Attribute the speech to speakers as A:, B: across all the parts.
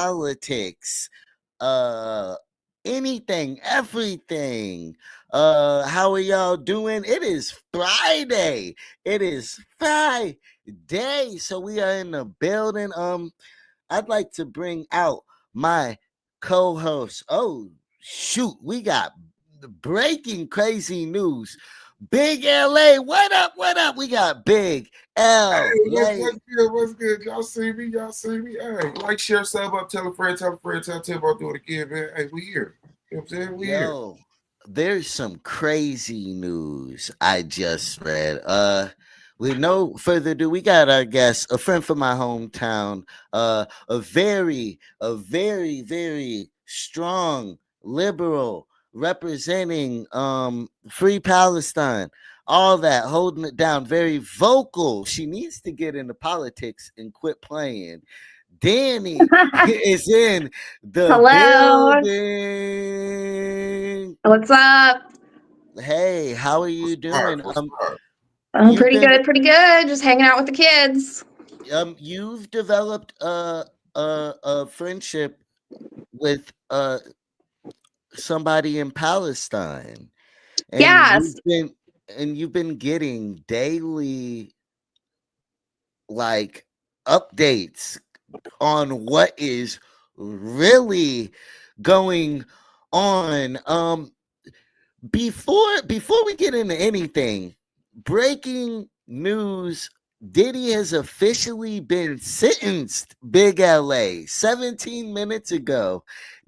A: politics, uh anything, everything. How are y'all doing? It is Friday. It is Friday. So we are in the building. I'd like to bring out my co-host. Oh shoot, we got breaking crazy news. Big LA, what up? What up? We got Big L.
B: Hey, what's good? What's good? Y'all see me? Y'all see me? Hey, like, share, sub up, tell a friend, tell Tim about doing it again, man. Hey, we here. You know what I'm saying? We here.
A: Yo, there's some crazy news I just read. With no further ado, we got our guest, a friend from my hometown, a very strong liberal representing free Palestine, all that, holding it down, very vocal. She needs to get into politics and quit playing. Danny is in the
C: Hello.
A: building.
C: What's up?
A: Hey, how are you doing?
C: I'm
A: You've
C: pretty
A: been
C: good, pretty good. Just hanging out with the kids.
A: you've developed a friendship with somebody in Palestine, and
C: Yes.
A: you've been getting daily like updates on what is really going on. Before we get into anything, breaking news: Diddy has officially been sentenced. Big LA, 17 minutes ago,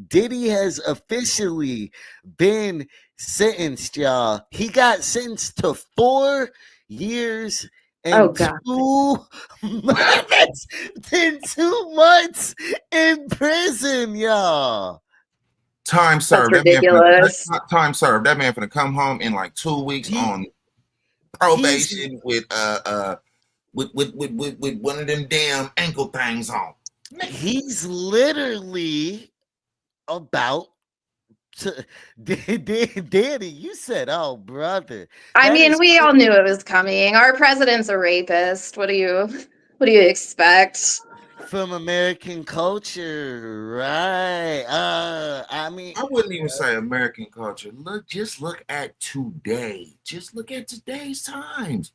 A: Diddy has officially been sentenced, y'all. He got sentenced to 4 years
C: Oh
A: and
C: God.
A: 2 months. In 2 months in prison, y'all.
B: Time
C: That's
B: served.
C: ridiculous.
B: Time served. That man finna come home in like 2 weeks
A: He
B: on
A: he's
B: probation with one of them damn ankle things on.
A: he's literally about to Danny, you said, oh brother,
C: I
A: that
C: mean,
A: is
C: we all knew it was coming. Our president's a rapist. What do you expect?
A: from American culture, right? I mean,
B: I wouldn't even say American culture. Just look at today. Just look at today's times.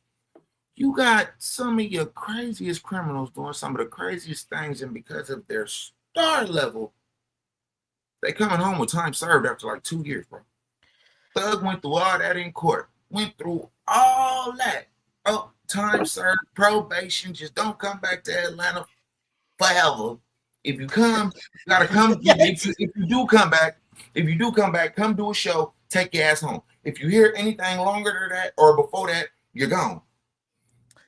B: You got some of your craziest criminals doing some of the craziest things, and because of their star level, they coming home with time served after like 2 years, bro. Thug went through all that in court. Went through all that. Oh, time served, probation. Just don't come back to Atlanta forever. If you come, you gotta come. If you do come back, come do a show. Take your ass home. If you hear anything longer than that or before that, you're gone.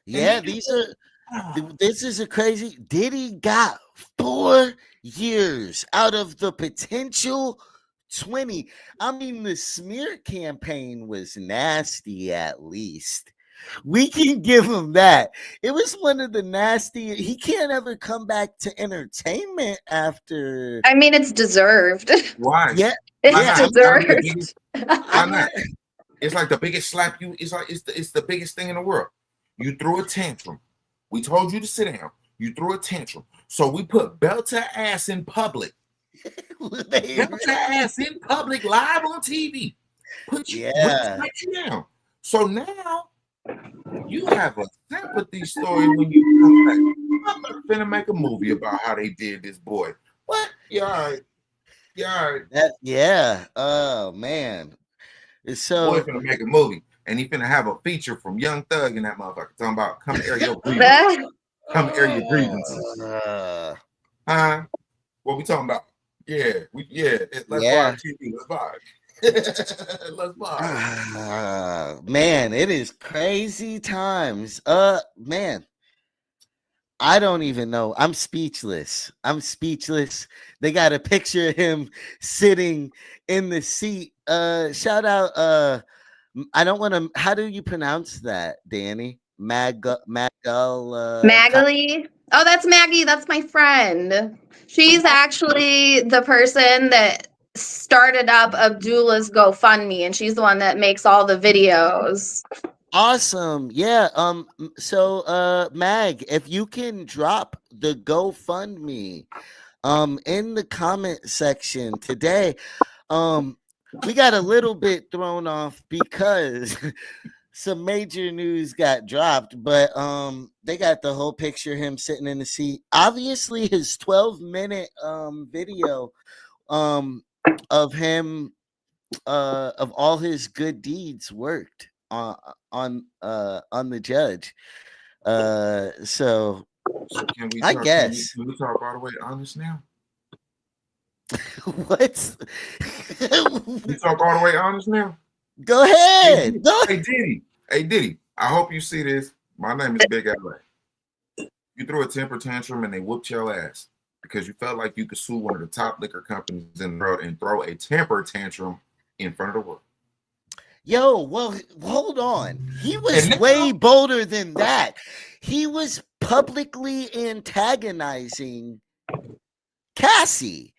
A: yeah, this is a crazy. Diddy got 4 years out of the potential 20. I mean, the smear campaign was nasty, at least. We can give him that. It was one of the nasty. He can't ever come back to entertainment after.
C: I mean, it's deserved.
B: Why?
A: Yeah,
B: Why
A: yeah.
C: It's
B: not?
C: deserved.
B: Why
A: I'm
B: not?
A: not.
B: It's like the biggest slap you. It's the biggest thing in the world. You threw a tantrum. We told you to sit down. You threw a tantrum. So we put belt to ass in public. Belt to ass in public, live on TV. Put you down. So now you have a sympathy story when you come back. I'm not finna make a movie about how they did this boy. What? Yeah, all right. Yeah, all right.
A: Yeah. Oh man.
B: Boy
A: So
B: finna make a movie. And he finna have a feature from Young Thug in that motherfucker. Talking about come air your grievances. Come air your grievances. Huh? What we talking about? Yeah, let's
A: yeah.
B: vibe TV. Let's vibe. Let's vibe.
A: Man, it is crazy times. Man, I don't even know. I'm speechless. They got a picture of him sitting in the seat. Shout out. I don't want to. How do you pronounce that, Danny?
C: Magali. Oh, that's Maggie. That's my friend. She's actually the person that started up Abdullah's GoFundMe, and she's the one that makes all the videos.
A: Awesome. Yeah. So Mag, if you can drop the GoFundMe, In the comment section today, we got a little bit thrown off because some major news got dropped, but they got the whole picture of him sitting in the seat. Obviously his 12-minute video of him of all his good deeds worked on the judge. So
B: So can we
A: I
B: talk?
A: guess
B: Can we talk all the way honest now?
A: what?
B: We talk all the way honest now.
A: Go
B: Hey,
A: ahead. Go.
B: hey Diddy. Hey Diddy. I hope you see this. My name is Big LA. You threw a temper tantrum and they whooped your ass because you felt like you could sue one of the top liquor companies in the world and throw a temper tantrum in front of the world.
A: Yo, well, hold on. He was
B: And
A: way bolder than that. He was publicly antagonizing Cassie.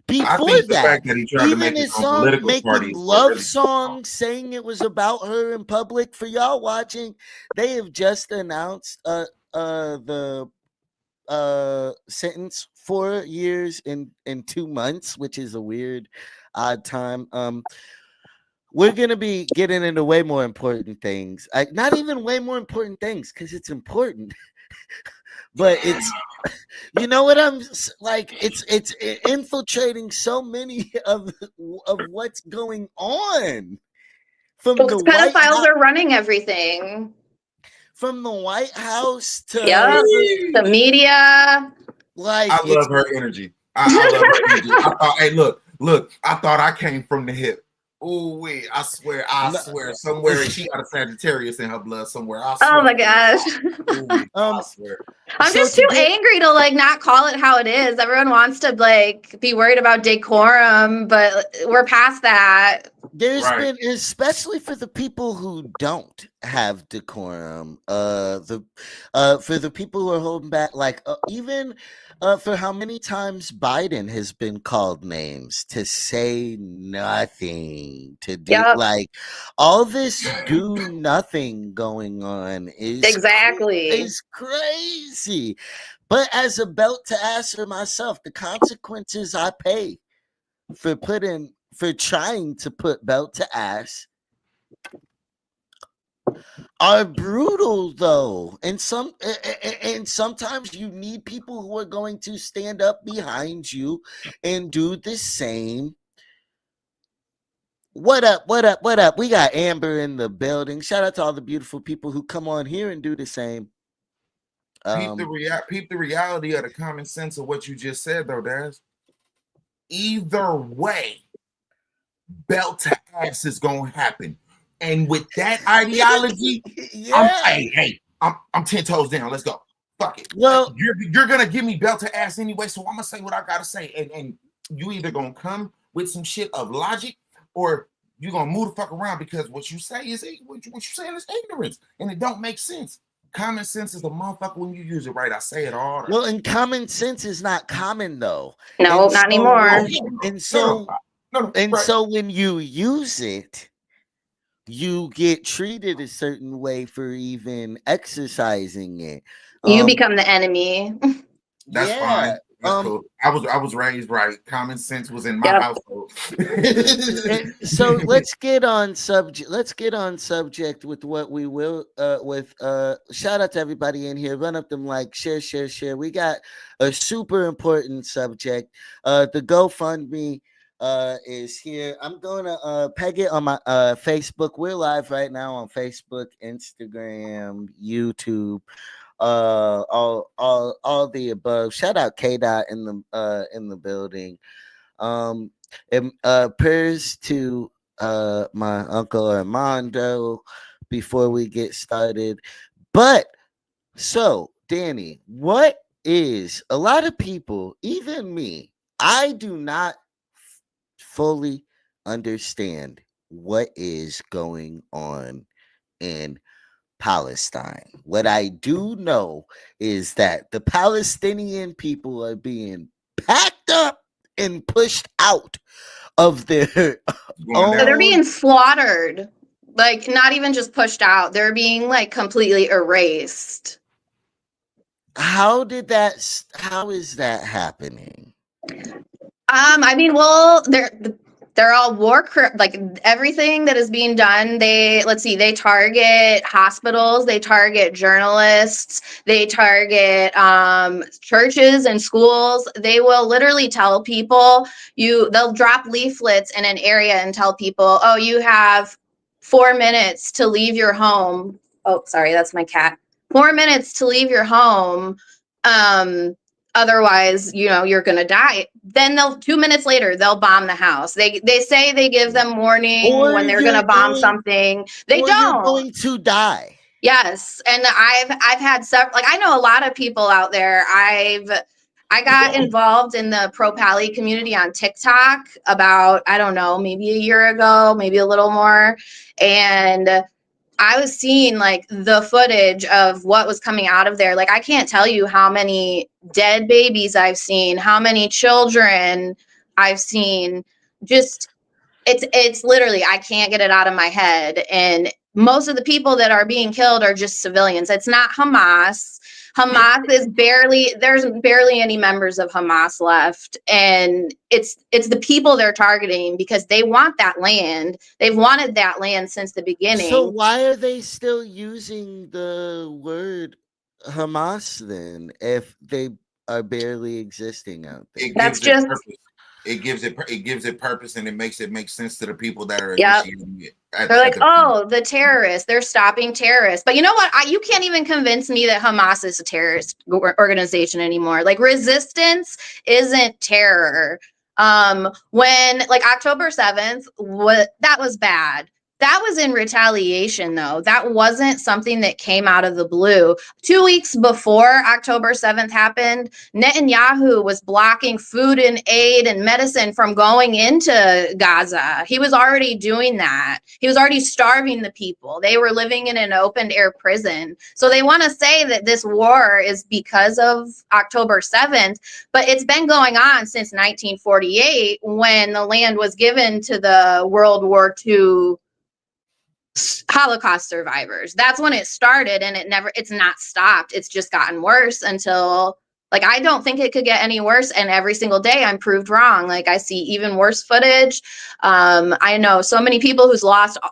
B: I
A: Before
B: think the
A: that,
B: fact that he tried to
A: even
B: make his
A: his
B: own
A: song
B: political
A: making
B: party is what
A: love
B: really
A: songs, saying it was about her in public. For y'all watching, they have just announced the sentence 4 years in 2 months, which is a weird odd time. We're gonna be getting into way more important things. Not even way more important things because it's important, but it's you know what like. It's infiltrating so many of what's going on from
C: Well,
A: the White
C: pedophiles
A: House,
C: are running everything.
A: from the White House to
C: Yep. The media.
A: like
B: I
A: it's
B: love her energy. I love her energy. I thought, hey, look, I thought I came from the hip. Oh wait, I swear, somewhere she got a Sagittarius in her blood somewhere. I
C: Oh
B: swear.
C: my gosh.
B: I swear.
C: I'm
A: so
C: just too
A: today.
C: angry to like not call it how it is. Everyone wants to like be worried about decorum, but we're past that.
A: There's
B: Right.
A: been, especially for the people who don't have decorum, for the people who are holding back, like even for how many times Biden has been called names to say nothing, to do
C: Yep.
A: like all this do nothing going on
C: Exactly.
A: is crazy. But as a belt to ass for myself, the consequences I pay for trying to put belt to ass are brutal though, and sometimes you need people who are going to stand up behind you and do the same. What up, we got Amber in the building. Shout out to all the beautiful people who come on here and do the same.
B: Peep the reality of the common sense of what you just said, though, Daz. Either way, belt to ass is gonna happen. And with that ideology,
A: Yeah.
B: I'm 10 toes down. Let's go. Fuck it.
A: Well,
B: You're gonna give me belt to ass anyway, so I'm gonna say what I gotta say. And you either gonna come with some shit of logic or you're gonna move the fuck around because what you say is what you saying is ignorance and it don't make sense. Common sense is the motherfucker when you use it right. I say it all the time.
A: well, and common sense is not common though.
C: No,
A: And
C: not anymore.
A: so when you use it, you get treated a certain way for even exercising it.
C: You become the enemy.
B: That's fine. That's cool. I was raised right. Common sense was in my household.
A: So let's get on subject. Let's get on subject with what we will. Shout out to everybody in here. Run up them like share. We got a super important subject. The GoFundMe is here. I'm gonna peg it on my Facebook. We're live right now on Facebook, Instagram, YouTube, all the above. Shout out K Dot in the building. And prayers to my uncle Armando before we get started. But so Danny, what is a lot of people, even me, I do not fully understand what is going on in Palestine. What I do know is that the Palestinian people are being packed up and pushed out of their own.
C: They're being slaughtered. Like, not even just pushed out. They're being like completely erased.
A: How is that happening?
C: I mean, well, they're all like everything that is being done. Let's see, they target hospitals, they target journalists, they target churches and schools. They will literally tell people they'll drop leaflets in an area and tell people, oh, you have 4 minutes to leave your home. Oh, sorry, that's my cat. 4 minutes to leave your home. Otherwise, you're gonna die. Then 2 minutes later they'll bomb the house. They say they give them warning
A: Or
C: when they're
A: you're
C: gonna bomb
A: going,
C: something. They
A: or you're
C: don't.
A: going to die.
C: Yes, and I've had several. Like, I know a lot of people out there. I got involved in the pro pally community on TikTok about, I don't know, maybe a year ago, maybe a little more, and I was seeing like the footage of what was coming out of there. Like, I can't tell you how many dead babies I've seen, how many children I've seen. Just it's literally, I can't get it out of my head. And most of the people that are being killed are just civilians. It's not Hamas. Hamas is there's barely any members of Hamas left. And it's the people they're targeting because they want that land. They've wanted that land since the beginning.
A: So why are they still using the word Hamas then if they are barely existing out there?
B: It
C: That's
B: gives it
C: just
B: purpose. It gives it purpose, and it makes it make sense to the people that are
C: Yep.
B: initiating it.
C: They're like, oh, the terrorists. They're stopping terrorists. But you know what? You can't even convince me that Hamas is a terrorist organization anymore. Like, resistance isn't terror. When like October 7th, that was bad. That was in retaliation, though. That wasn't something that came out of the blue. 2 weeks before October 7th happened, Netanyahu was blocking food and aid and medicine from going into Gaza. He was already doing that. He was already starving the people. They were living in an open air prison. So they want to say that this war is because of October 7th, but it's been going on since 1948 when the land was given to the World War II Holocaust survivors. That's when it started, and it's not stopped. It's just gotten worse until, like, I don't think it could get any worse. And every single day I'm proved wrong. Like, I see even worse footage. I know so many people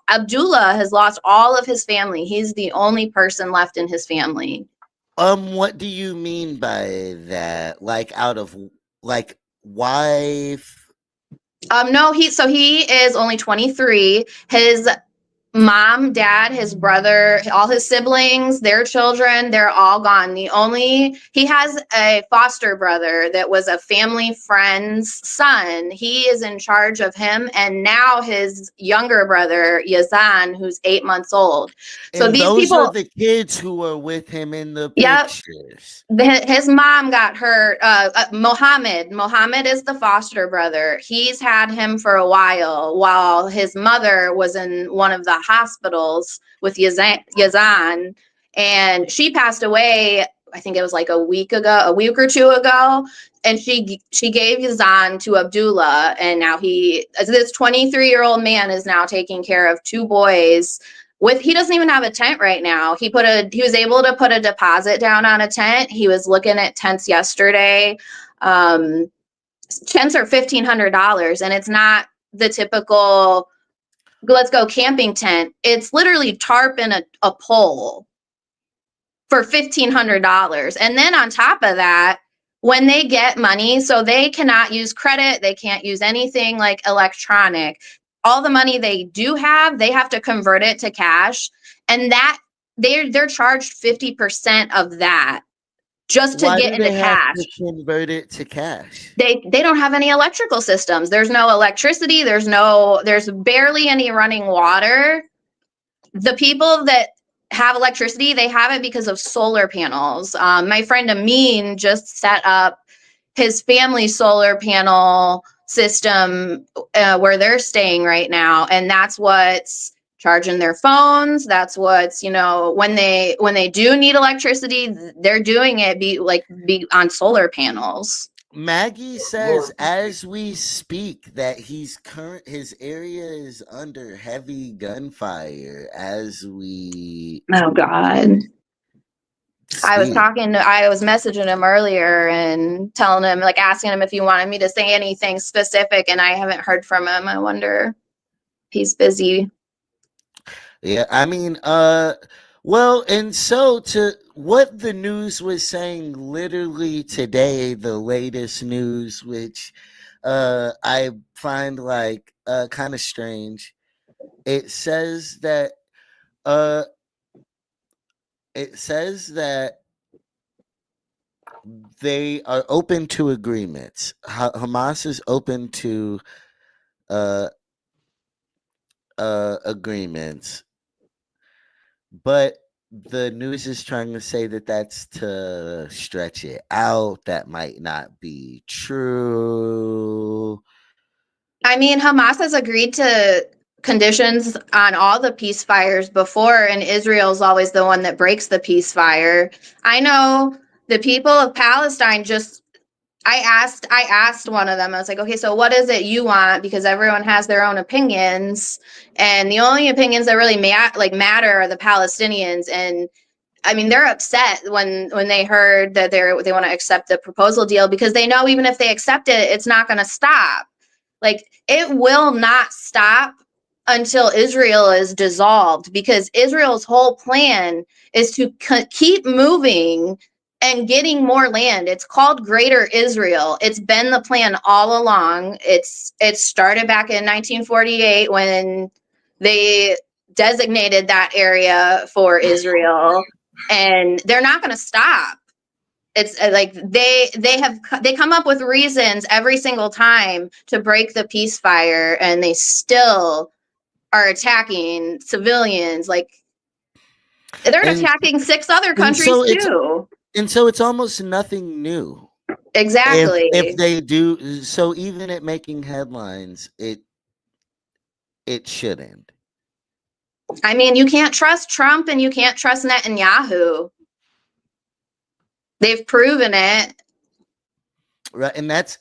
C: Abdullah has lost all of his family. He's the only person left in his family.
A: What do you mean by that? Like, out of, like, wife?
C: No, he is only 23. His mom, dad, his brother, all his siblings, their children, they're all gone. He has a foster brother that was a family friend's son. He is in charge of him, and now his younger brother, Yazan, who's 8 months old. So
A: And
C: these
A: those
C: people
A: are the kids who were with him in the
C: Yep.
A: pictures.
C: His mom got hurt. Mohammed is the foster brother. He's had him for a while his mother was in one of the hospitals with Yazan, and she passed away. I think it was like a week or two ago, and she gave Yazan to Abdullah, and now this 23-year-old man is now taking care of two boys. He doesn't even have a tent right now. He was able to put a deposit down on a tent. He was looking at tents yesterday. Tents are $1,500, and it's not the typical let's go camping tent. It's literally tarp and a pole for $1,500. And then on top of that, when they get money, so they cannot use credit, they can't use anything like electronic. All the money they do have, they have to convert it to cash, and that they're charged 50% of that just to
A: Why
C: get
A: do
C: into
A: they have
C: cash.
A: to convert it to cash?
C: They don't have any electrical systems. There's no electricity. There's barely any running water. The people that have electricity, they have it because of solar panels. My friend Amin just set up his family solar panel system where they're staying right now, and that's what's charging their phones. That's what's, when they do need electricity, they're doing it be on solar panels.
A: Maggie says as we speak that his area is under heavy gunfire as we
C: Oh God. I was
A: Speak.
C: I was messaging him earlier and telling him, like, asking him if he wanted me to say anything specific, and I haven't heard from him. I wonder if he's busy.
A: Yeah, I mean, well, and so to what the news was saying literally today, the latest news, which I find like kind of strange. It says that uh it says that they are open to agreements. Hamas is open to uh agreements, but the news is trying to say that that's to stretch it out. That might not be true.
C: I mean, Hamas has agreed to conditions on all the peace fires before, and Israel's always the one that breaks the peace fire. I know the people of Palestine just I asked one of them, I was like, okay, so what is it you want? Because everyone has their own opinions. And the only opinions that really matter are the Palestinians. And I mean, they're upset when they heard that they want to accept the proposal deal, because they know even if they accept it, it's not going to stop. Like, it will not stop until Israel is dissolved, because Israel's whole plan is to keep moving and getting more land. It's called Greater Israel. It's been the plan all along. It started back in 1948 when they designated that area for Israel, and they're not going to stop. It's like they come up with reasons every single time to break the peace fire, and they still are attacking civilians. Like, they're
A: And
C: attacking 6 other
A: and
C: countries
A: so it's
C: too.
A: and so it's almost nothing new. If
C: Exactly.
A: they do so, even at making headlines, it shouldn't.
C: I mean, you can't trust Trump and you can't trust Netanyahu. They've proven it.
A: Right, and that's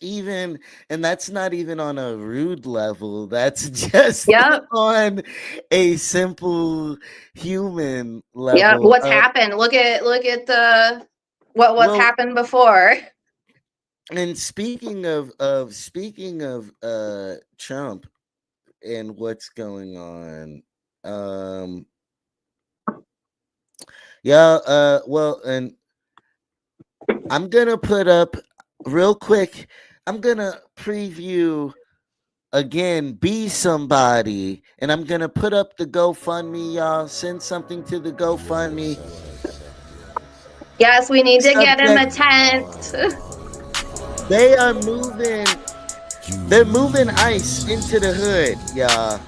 A: not even on a rude level. That's just
C: Yep.
A: on a simple human
C: Yep.
A: level.
C: What's happened? Look at the what's
A: Well,
C: happened before.
A: and speaking of Trump and what's going on, um, yeah, well, and I'm gonna put up real quick. I'm gonna preview again, Be Somebody, and I'm gonna put up the GoFundMe, y'all. Send something to the GoFundMe.
C: Yes, we need to get in the
A: Subject:
C: tent.
A: they are moving. They're moving ICE into the hood, y'all.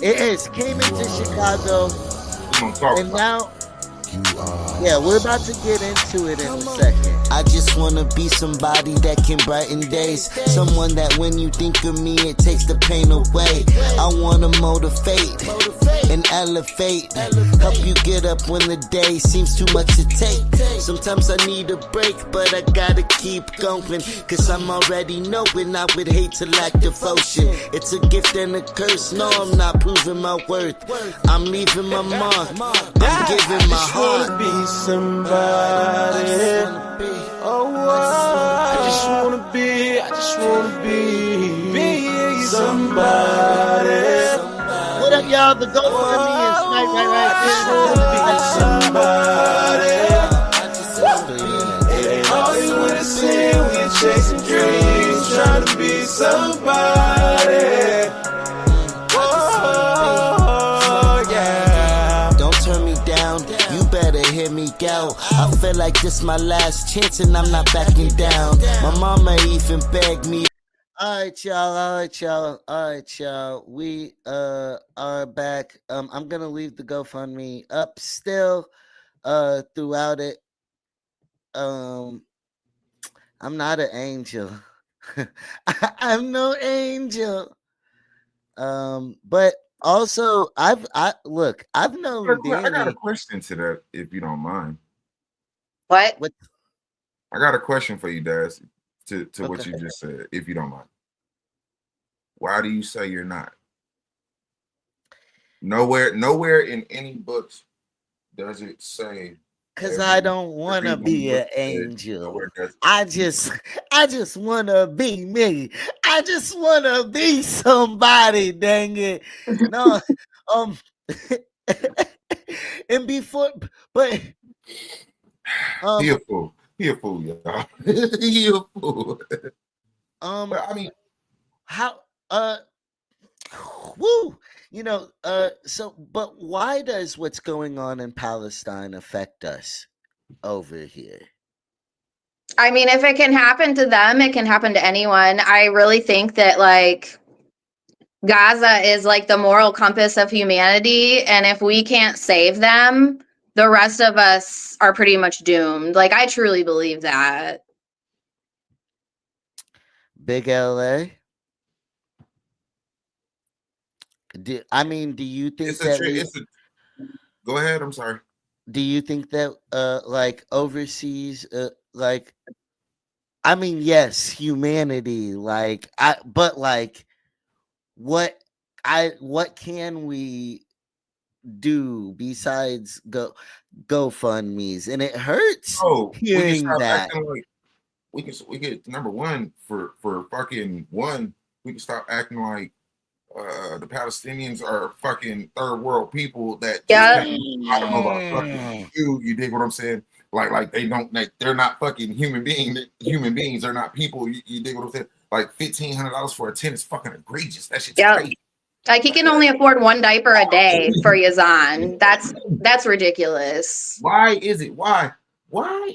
A: It has came into Chicago,
B: We're gonna talk
A: and
B: about
A: now, yeah, we're about to get into it in a second. I just wanna be somebody that can brighten days. Someone that when you think of me, it takes the pain away. I wanna motivate and elevate. Help you get up when the day seems too much to take. Sometimes I need a break, but I gotta keep going. Cause I'm already knowing I would hate to lack devotion. It's a gift and a curse. No, I'm not proving my worth. I'm leaving my mark. I'm giving my heart.
D: Be somebody. Oh, I just wanna be somebody.
A: What up, y'all? The GoFundMe is right.
D: All you wanna see, we chasing dreams, trying to be somebody. Oh, yeah.
A: Don't turn me down, you better hear me out. I feel like this my last chance and I'm not backing down. My mama even begged me. Alright, y'all. We are back. I'm gonna leave the GoFundMe up still throughout it. I'm not an angel. I'm no angel. But also I've known
B: I got a
A: Danny.
B: question to that, if you don't mind.
C: What?
A: What?
B: I got a question for you, Daz, to what
A: Okay.
B: you just said, if you don't mind. Why do you say you're not? Nowhere in any books does it say
A: Cause I don't want to be an angel. I just want to be me. I just want to be somebody. Dang it! No, um, and before, but
B: He a fool. He a fool, y'all. He a fool. But I mean,
A: how woo, so but why does what's going on in Palestine affect us over here?
C: I mean, if it can happen to them, it can happen to anyone. I really think that like Gaza is like the moral compass of humanity, and if we can't save them, the rest of us are pretty much doomed. Like I truly believe that.
A: Big LA. Do you think that
B: go ahead, I'm sorry.
A: Do you think that like overseas like I mean yes, humanity but like what can we do besides GoFundMe's? And it hurts
B: We can
A: hearing
B: stop
A: that.
B: acting like we get number one for fucking one, we can stop acting like the Palestinians are fucking third world people that just
C: Yeah.
B: I don't know about fucking you dig what I'm saying? Like they're not fucking human beings, they're not people. You dig what I'm saying? Like $1,500 for a tent is fucking egregious. That shit's crazy.
C: Like he can only afford one diaper a day for Yazan. That's ridiculous.
B: Why is it? Why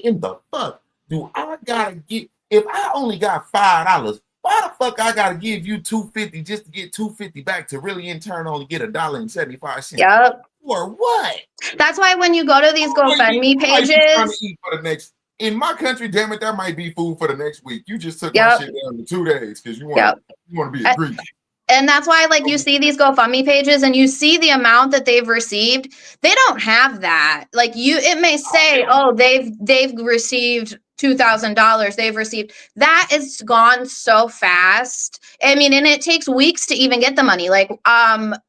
B: in the fuck do I gotta get if I only got $5? Why the fuck I gotta give you $2.50 just to get $2.50 back to really in turn only get $1.75?
C: Yep.
B: Or what?
C: That's why when you go to these GoFundMe pages,
B: In my country, damn it, that might be food for the next week. You just took my shit down to 2 days because you want to be a greedy.
C: And that's why, like, you see these GoFundMe pages and you see the amount that they've received. They don't have that. Like it may say, oh, they've received $2,000. They've received that. Is gone so fast. I mean, and it takes weeks to even get the money. Like,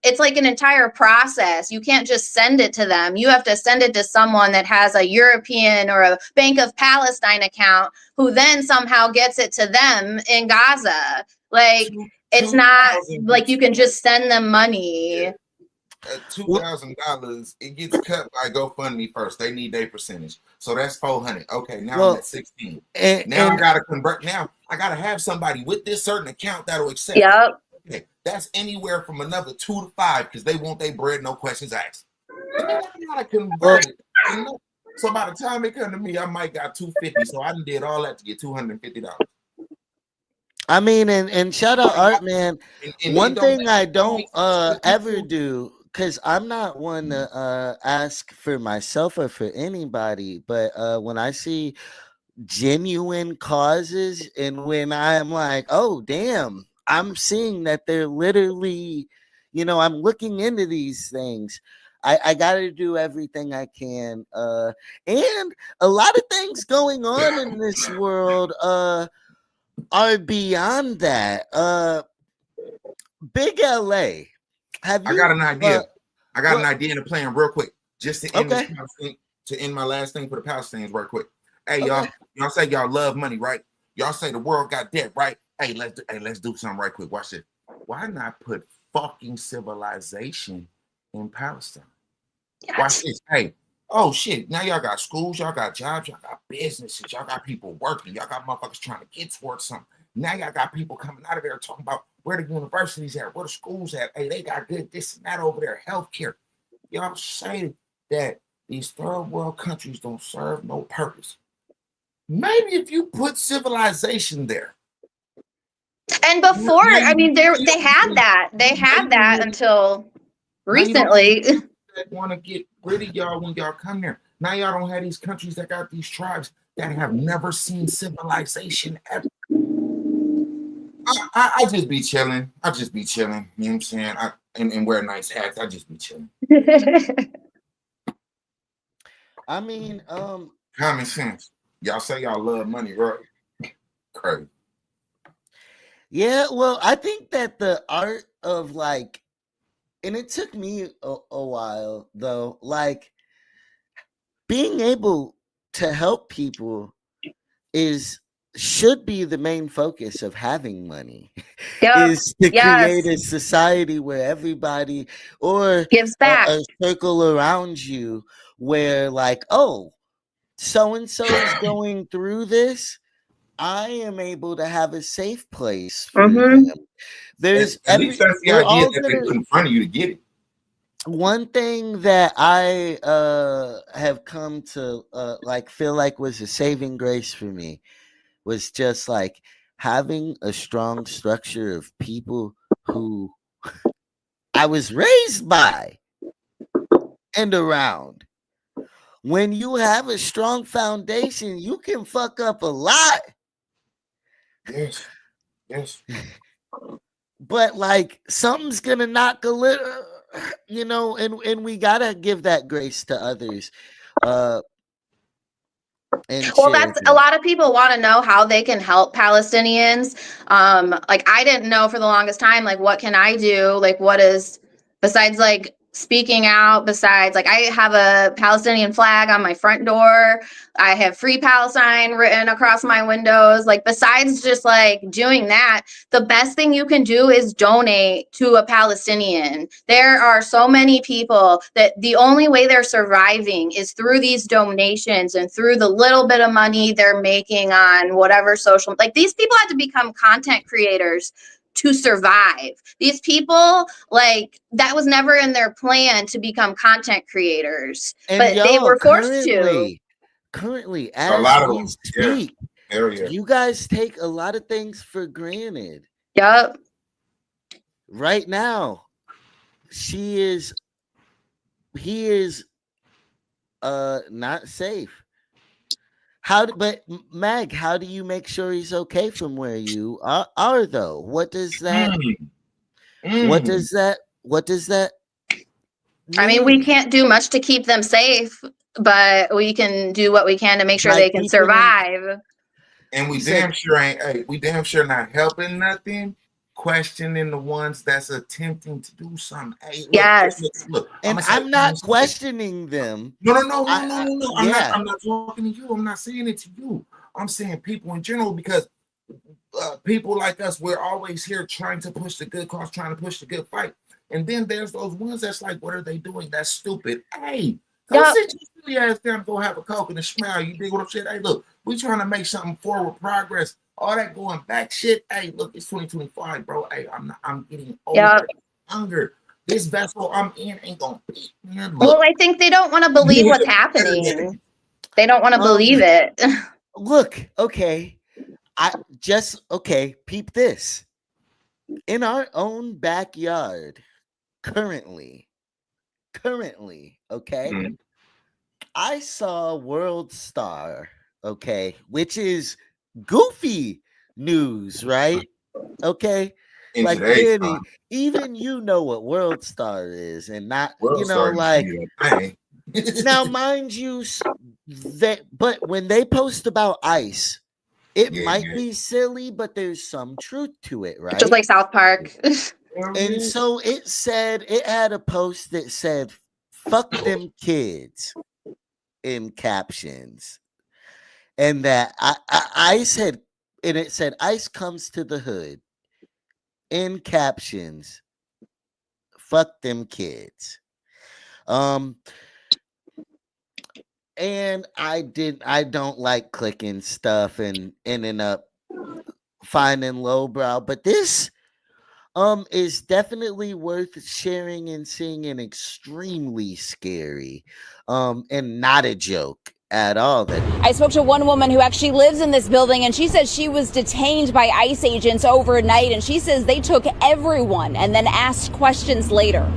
C: it's like an entire process. You can't just send it to them. You have to send it to someone that has a European or a Bank of Palestine account, who then somehow gets it to them in Gaza. Like, it's not like you can just send them money.
B: At $2,000, it gets cut by GoFundMe first. They need their percentage, so that's $400. Okay, now I'm at 16. Now I gotta convert. Now I gotta have somebody with this certain account that'll accept.
C: Yep.
B: Okay, that's anywhere from another 2 to 5 because they want their bread, no questions asked. I gotta convert it. So by the time it come to me, I might got $250. So I did all that to get $250.
A: I mean, and shout out Art Man. One thing I don't ever do, because I'm not one to ask for myself or for anybody, but when I see genuine causes and when I'm like, oh damn, I'm seeing that they're literally, I'm looking into these things. I gotta do everything I can. And a lot of things going on in this world are beyond that. Big LA.
B: I got an idea. I got an idea in the plan real quick. Just to end this to end my last thing for the Palestinians real quick. Hey, y'all say y'all love money, right? Y'all say the world got debt, right? Hey, let's do something right quick. Watch this. Why not put fucking civilization in Palestine? Yes. Watch this. Hey, oh shit. Now y'all got schools, y'all got jobs, y'all got businesses, y'all got people working, y'all got motherfuckers trying to get towards something. Now y'all got people coming out of there talking about where the universities at, where the schools at. Hey, they got good this and that over there, healthcare. Y'all say that these third world countries don't serve no purpose. Maybe if you put civilization there.
C: And before, I mean, they had that. They had that until recently.
B: Want to get rid of y'all when y'all come there. Now y'all don't have these countries that got these tribes that have never seen civilization ever. I just be chilling. I just be chilling. You know what I'm saying? And wear nice hats. I just be chilling.
A: I mean,
B: common sense. Y'all say y'all love money, right? Crazy.
A: Yeah, well, I think that the art of like, and it took me a while though, like being able to help people should be the main focus of having money.
C: Yep.
A: Is to create
C: Yes.
A: a society where everybody, or
C: Gives back.
A: a circle around you, where like, oh, so and so is going through this, I am able to have a safe place for
C: Mhm.
A: them. There's
B: At least that's the
A: we're
B: idea
A: all
B: that they
A: gonna.
B: put in front of you to get it.
A: One thing that I have come to like feel like was a saving grace for me was just like having a strong structure of people who I was raised by and around. When you have a strong foundation, you can fuck up a lot.
B: Yes. Yes.
A: But like something's gonna knock a little, and we gotta give that grace to others. And
C: Well,
A: share
C: that's a
A: that.
C: lot of people want to know how they can help Palestinians. Like I didn't know for the longest time, like what can I do? Like what is besides like speaking out, besides like I have a Palestinian flag on my front door. I have Free Palestine written across my windows. Like besides just like doing that, the best thing you can do is donate to a Palestinian. There are so many people that the only way they're surviving is through these donations and through the little bit of money they're making on whatever social, like these people had to become content creators to survive. These people, like that was never in their plan to become content creators,
A: And
C: but they
A: y'all,
C: were forced to.
A: currently,
B: A
A: as
B: lot of
A: we
B: them.
A: speak,
B: Yeah.
A: you guys take a lot of things for granted.
C: Yep.
A: Right now, he is not safe. But Mag, how do you make sure he's okay from where you are though? What does that what does that
C: I mean, we
A: mean?
C: can't do much to keep them safe, but we can do what we can to make sure
A: By
C: they can
A: keeping them-
C: survive.
B: And we
A: You said-
B: damn sure ain't. Hey, we damn sure not helping nothing. Questioning the ones that's attempting to do something. Hey, look,
C: Yes.
B: look.
A: And I'm not questioning them.
B: No.
A: Yeah.
B: I'm not talking to you. I'm not saying it to you. I'm saying people in general, because people like us, we're always here trying to push the good cause, trying to push the good fight. And then there's those ones that's like, what are they doing? That's stupid. Hey, go sit your silly ass down, go have a Coke and a smile. You dig what I'm saying? Hey, look, we trying to make something forward progress. All that going back shit. Hey, look, it's 2025, bro. Hey, I'm getting older, younger. This vessel I'm in ain't gonna be.
C: Well, I think they don't want to believe what's happening. They don't want to believe it.
A: Look, okay. Peep this. In our own backyard, currently, okay, I saw World Star, okay, which is goofy news, right? Okay.
B: In
A: like
B: today's
A: Danny,
B: time,
A: even you know what World Star is, and not
B: World Star
A: like
B: thing.
A: now, mind you, but when they post about ICE, it might be silly, but there's some truth to it, right?
C: Just like South Park.
A: And so it had a post that said, fuck them kids in captions. And that ICE had, and it said, ICE comes to the hood in captions, fuck them kids. And I don't like clicking stuff and ending up finding lowbrow, but this is definitely worth sharing and seeing, and extremely scary and not a joke at all.
E: I spoke to one woman who actually lives in this building, and she says she was detained by ICE agents overnight, and she says they took everyone and then asked questions later.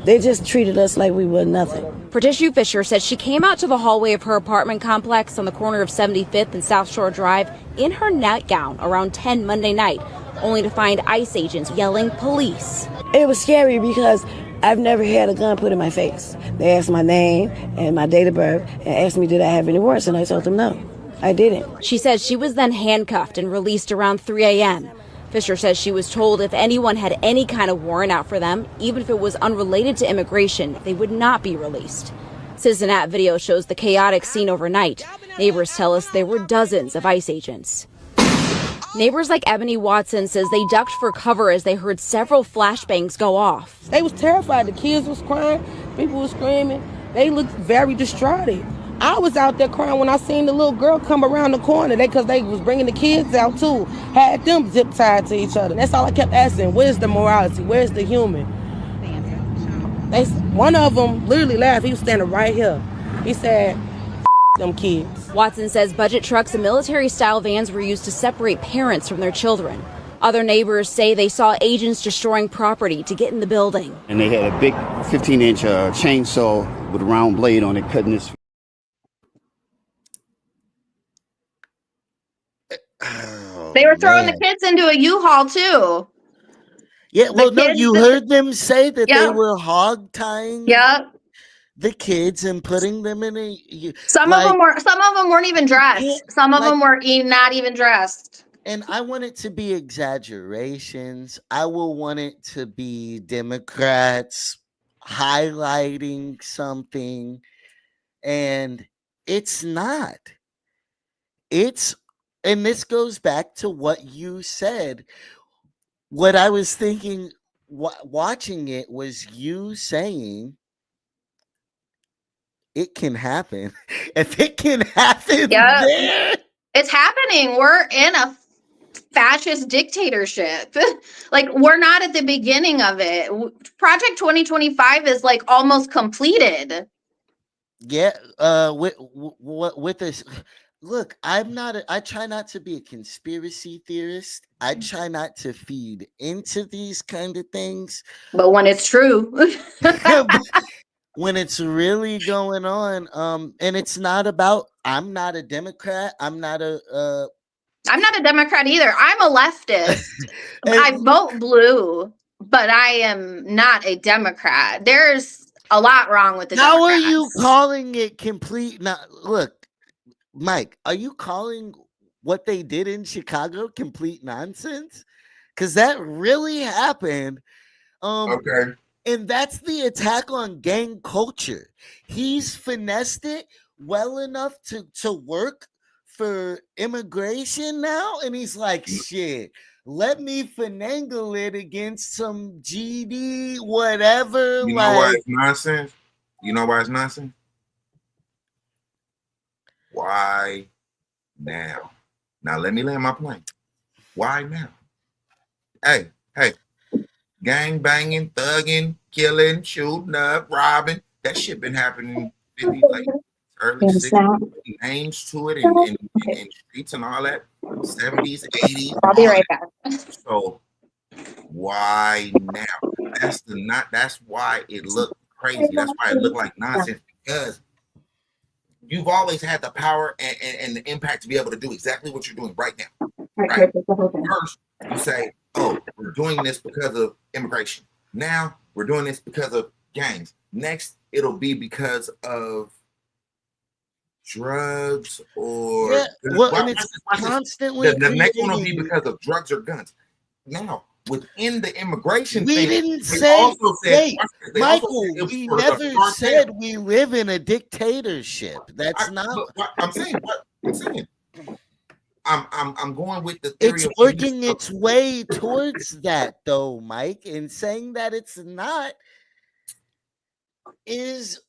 F: They just treated us like we were nothing.
E: Patricia Fisher says she came out to the hallway of her apartment complex on the corner of 75th and South Shore Drive in her nightgown around 10 Monday night, only to find ICE agents yelling police.
F: It was scary because I've never had a gun put in my face. They asked my name and my date of birth and asked me did I have any warrants, and I told them no, I didn't.
E: She says she was then handcuffed and released around 3 a.m. Fisher says she was told if anyone had any kind of warrant out for them, even if it was unrelated to immigration, they would not be released. Citizen video shows the chaotic scene overnight. Neighbors tell us there were dozens of ICE agents. Neighbors like Ebony Watson says they ducked for cover as they heard several flashbangs go off.
F: They was terrified. The kids was crying. People was screaming. They looked very distraught. I was out there crying when I seen the little girl come around the corner. Because they was bringing the kids out too. Had them zip tied to each other. That's all I kept asking. Where's the morality? Where's the human? One of them literally laughed. He was standing right here. He said, them kids.
E: Watson says budget trucks and military-style vans were used to separate parents from their children. Other neighbors say they saw agents destroying property to get in the building.
G: And they had a big 15-inch chainsaw with a round blade on it, cutting this.
C: They were throwing the kids into a U-Haul too.
A: Yeah, well, no, you heard them say that they were hog tying the kids and putting them in a.
C: Some of them weren't even dressed. Some of them were not even dressed.
A: And I want it to be exaggerations. I will want it to be Democrats highlighting something, and it's not. And this goes back to what you said. What I was thinking watching it was you saying it can happen. If it can happen there.
C: It's happening. We're in a fascist dictatorship. Like, we're not at the beginning of it. Project 2025 is like almost completed.
A: Yeah, with this. Look, I try not to be a conspiracy theorist. I try not to feed into these kind of things.
C: But when it's true,
A: when it's really going on, and it's not about, I'm not a Democrat. I'm not a
C: Democrat either. I'm a leftist. I vote blue, but I am not a Democrat. There's a lot wrong with the
A: How
C: Democrats.
A: are you calling it complete? Look, Mike, are you calling what they did in Chicago complete nonsense? Because that really happened.
B: Okay.
A: And that's the attack on gang culture. He's finessed it well enough to work for immigration now. And he's like, shit, let me finagle it against some GD, whatever.
B: You know why it's nonsense? You know why it's nonsense? Why now? Now let me land my plane. Why now? Hey, gang banging, thugging, killing, shooting up, robbing. That shit been happening in like early 60s, names to it and streets and all that. 70s, 80s.
C: I'll be right back.
B: So why now? That's why it looked crazy. That's why it looked like nonsense, because you've always had the power and the impact to be able to do exactly what you're doing right now. Right? First, you say, oh, we're doing this because of immigration. Now, we're doing this because of gangs. Next, it'll be because of drugs or...
A: Yeah, well, and it's constantly...
B: The next one will be because of drugs or guns. Now, within the immigration
A: we
B: thing,
A: didn't say,
B: said,
A: Michael, we never said we live in a dictatorship. That's
B: I'm saying. I'm going with the theory.
A: It's working its way towards that, though, Mike. And saying that it's not is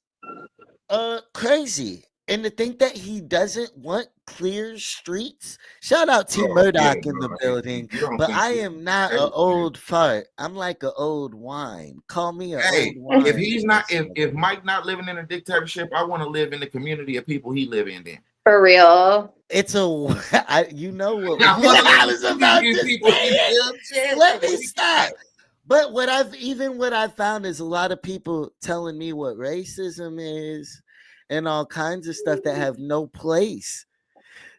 A: crazy. And to think that he doesn't want clear streets. Shout out T Murdoch in the building. But I am not an old fart. I'm like an old wine. Call me an old wine.
B: If he's not, if Mike not living in a dictatorship, I want to live in the community of people he live in. Then
C: for real.
A: It's you know what I was about to say. Let me stop. But what I found is a lot of people telling me what racism is and all kinds of stuff that have no place.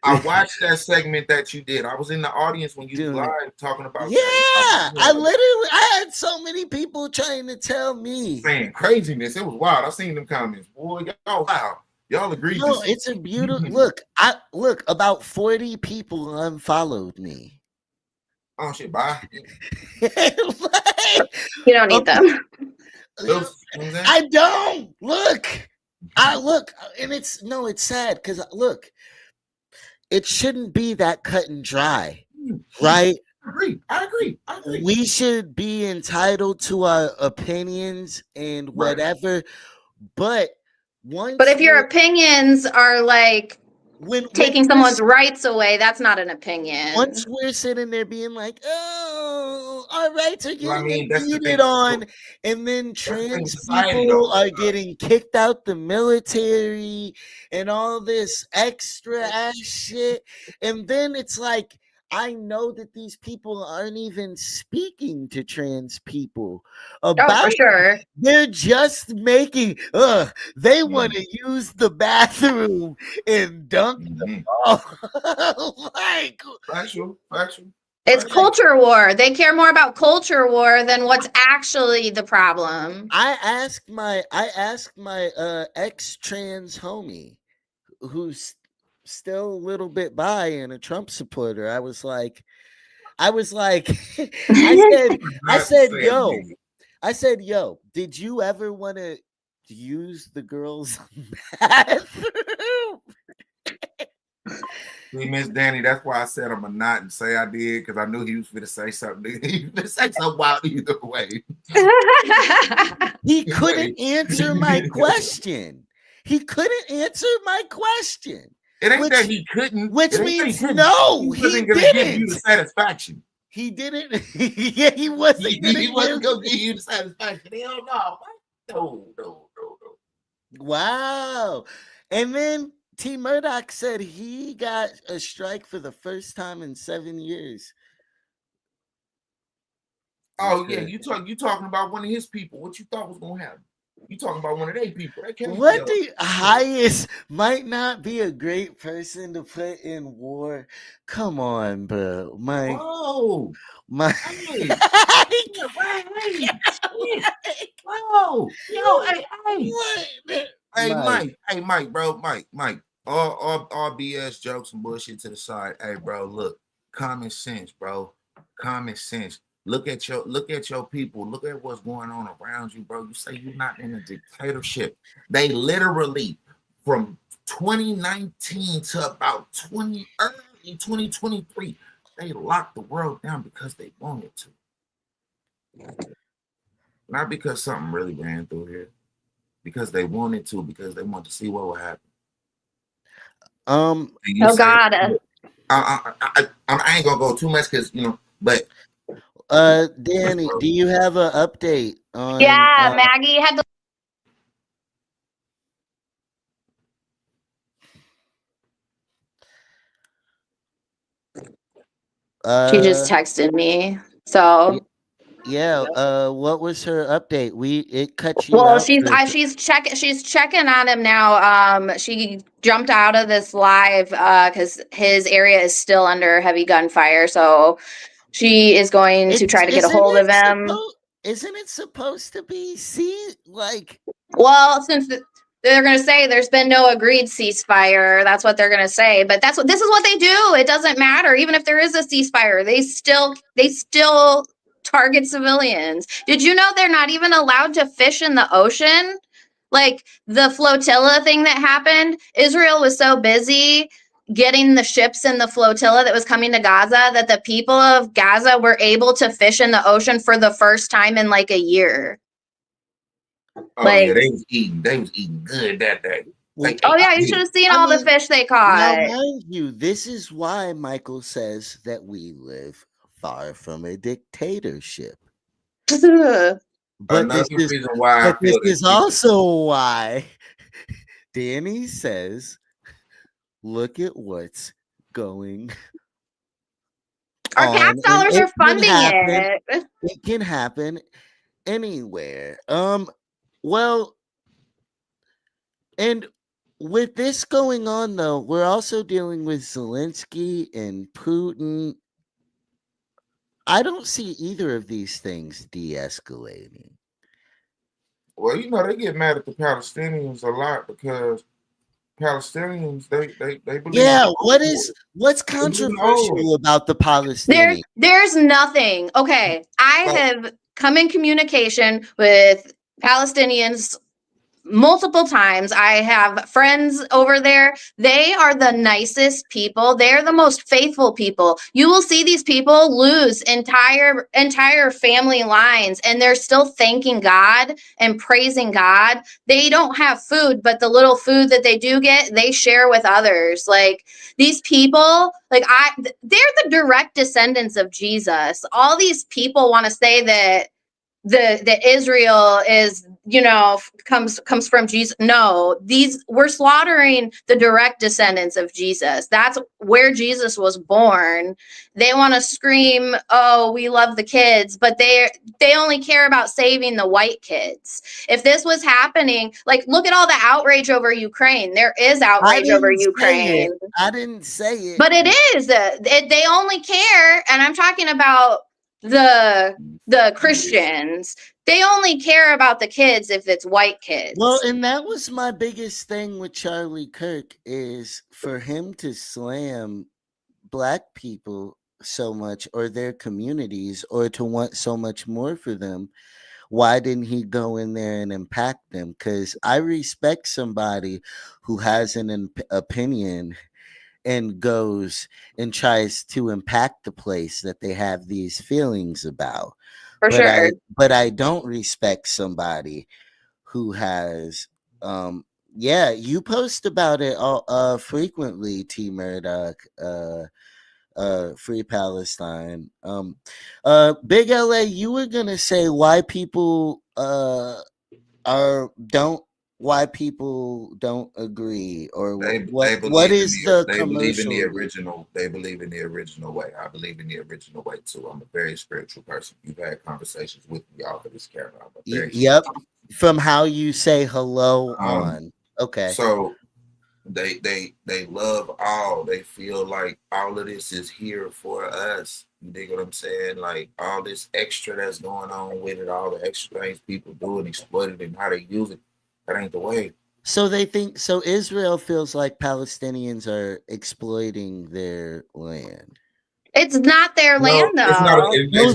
B: I watched that segment that you did. I was in the audience when you live talking about.
A: Yeah, I had so many people trying to tell me
B: saying craziness. It was wild. I seen them comments. Boy, y'all wow. Y'all agree?
A: No, it's a beautiful look. About 40 people unfollowed me.
B: Oh shit! Bye.
C: You don't need them.
A: I don't look. I look, and it's sad because look, it shouldn't be that cut and dry, right?
B: I agree.
A: We should be entitled to our opinions and
B: Right.
A: whatever, but
C: But
A: once
C: if your opinions are like
A: when
C: taking
A: we're
C: someone's rights away, that's not an opinion.
A: once we're sitting there being like, oh, our rights are
B: Well, I
A: getting
B: mean, that's the
A: impeded
B: thing.
A: on, and then
B: That's the thing with
A: trans
B: society,
A: people
B: though.
A: are getting kicked out the military and all this extra ass shit. And then it's like, I know that these people aren't even speaking to trans people
C: Oh, for
A: about
C: sure.
A: they're just making they want to use the bathroom and dunk
B: Mhm.
A: like
B: Factual.
C: It's culture war. They care more about culture war than what's actually the problem.
A: I asked my ex trans homie who's still a little bit bi and a Trump supporter. I was like I said, yo, did you ever want to use the girls' bathroom?
B: See, Miss Danny, that's why I said I'm a not and say I did, because I knew he was going to say something. He was going to say something wild either way.
A: He couldn't answer my question. He couldn't answer my question.
B: It ain't that he couldn't.
A: Which
B: It ain't that
A: means
B: he couldn't.
A: no,
B: He
A: he
B: wasn't going to give you the
A: didn't.
B: satisfaction.
A: He didn't. Yeah, he wasn't.
B: He wasn't going to give you the satisfaction. Hell no. No.
A: Wow. And then T. Murdoch said he got a strike for the first time in 7 years.
B: Oh yeah, you talking about one of his people. What you thought was gonna happen? You talking about one of their people. They can't
A: What the highest might not be a great person to put in war. Come on, bro.
B: Whoa.
A: My
B: Hey. Whoa. Yo, hey, Mike, bro. Mike. All BS jokes and bullshit to the side. Hey, bro, look, common sense, bro. Common sense. Look at your people. Look at what's going on around you, bro. You say you're not in a dictatorship. They literally from 2019 to about early 2023, they locked the world down because they wanted to. Not because something really ran through here. Because they wanted to, because they wanted to see what would happen.
C: Oh God.
B: I ain't gonna go too much because but
A: Danny, do you have an update on
C: Maggie had she just texted me. So
A: what was her update? It cut you
C: well,
A: out.
C: she's checking on him now. She jumped out of this live because his area is still under heavy gunfire. So she is going to try to get a hold of him.
A: Isn't it supposed to be
C: well, since they're going to say there's been no agreed ceasefire, that's what they're going to say. But this is what they do. It doesn't matter. Even if there is a ceasefire, they still target civilians. Did you know they're not even allowed to fish in the ocean? Like the flotilla thing that happened, Israel was so busy getting the ships in the flotilla that was coming to Gaza that the people of Gaza were able to fish in the ocean for the first time in like a year.
B: Oh yeah, they was eating good that day.
C: You should have seen all the fish they caught.
A: Now, mind you, this is why Michael says that we live far from a dictatorship. But this is also why Danny says, look at what's going
C: on. Our tax dollars are funding it.
A: It can happen anywhere. Well, and with this going on, though, we're also dealing with Zelensky and Putin. I don't see either of these things de-escalating.
B: Well, they get mad at the Palestinians a lot because Palestinians they believe.
A: Yeah, what's controversial about the Palestinians?
C: There's nothing. Okay, I have come in communication with Palestinians multiple times. I have friends over there. They are the nicest people. They're the most faithful people. You will see these people lose entire family lines, and they're still thanking God and praising God. They don't have food, but the little food that they do get, they share with others. Like these people, they're the direct descendants of Jesus. All these people want to say that the Israel is, comes from Jesus. No, we're slaughtering the direct descendants of Jesus. That's where Jesus was born. They want to scream, "Oh, we love the kids," but they only care about saving the white kids. If this was happening, like, look at all the outrage over Ukraine. There is outrage over Ukraine.
A: I didn't say it.
C: But it is. They only care, and I'm talking about the Christians. They only care about the kids if it's white kids.
A: Well, and that was my biggest thing with Charlie Kirk, is for him to slam black people so much, or their communities, or to want so much more for them. Why didn't he go in there and impact them? Because I respect somebody who has an opinion and goes and tries to impact the place that they have these feelings about.
C: For sure.
A: But I don't respect somebody who has you post about it all frequently, T Murdoch, Free Palestine. Big LA, you were gonna say why people don't agree, or what is the commercial?
B: They believe in the original way. I believe in the original way too. I'm a very spiritual person. You've had conversations with me off of this camera.
A: Yep. From how you say hello on. Okay.
B: So they love all. They feel like all of this is here for us. You dig what I'm saying? Like all this extra that's going on with it, all the extra things people do and exploit it and how they use it. That ain't the way.
A: So they think Israel feels like Palestinians are exploiting their land.
C: It's not their land, though.
B: It's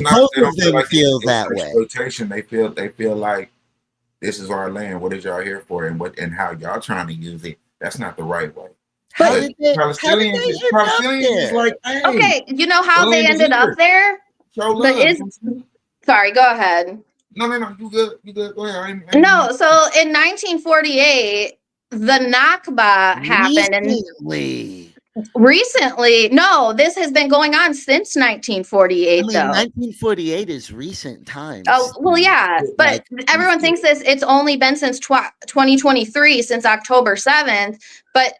B: not.
A: Both of them feel that way.
B: Exploitation. They feel like this is our land. What is y'all here for? And how y'all trying to use it? That's not the right way.
A: How did they end up there?
B: Like, hey,
C: okay, you know how they ended up there? Sorry, go ahead.
B: No, you good. Go ahead.
C: No, so in 1948, the Nakba happened, and recently, no, this has been going on since 1948. Though
A: 1948 is recent times.
C: Oh well, yeah, but everyone thinks it's only been since 2023, since October 7th. But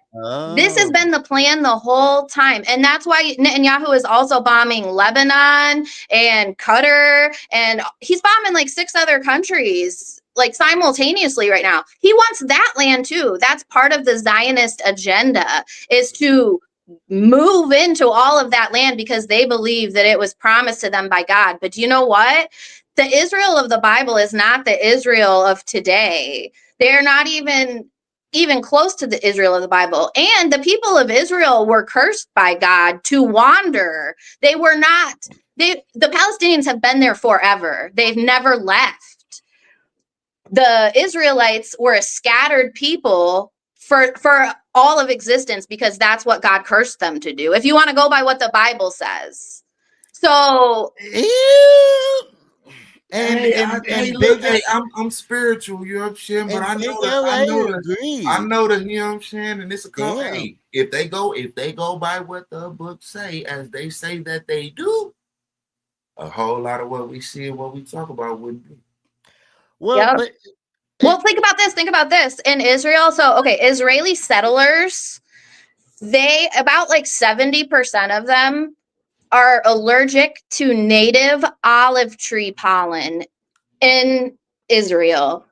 C: this has been the plan the whole time, and that's why Netanyahu is also bombing Lebanon and Qatar, and he's bombing like 6 other countries like simultaneously right now. He wants that land too. That's part of the Zionist agenda, is to move into all of that land because they believe that it was promised to them by God. But you know what? The Israel of the Bible is not the Israel of today. They're not even close to the Israel of the Bible. And the people of Israel were cursed by God to wander. They were not. The Palestinians have been there forever. They've never left. The Israelites were a scattered people for all of existence, because that's what God cursed them to do, if you want to go by what the Bible says. So
B: I'm spiritual, you know what I'm saying? But I know that, you know what I'm saying? And it's a call. Hey, if they go by what the books say, as they say that they do, a whole lot of what we see and what we talk about wouldn't be.
A: Well,
C: well, think about this. In Israel, Israeli settlers, about like 70% of them are allergic to native olive tree pollen in Israel.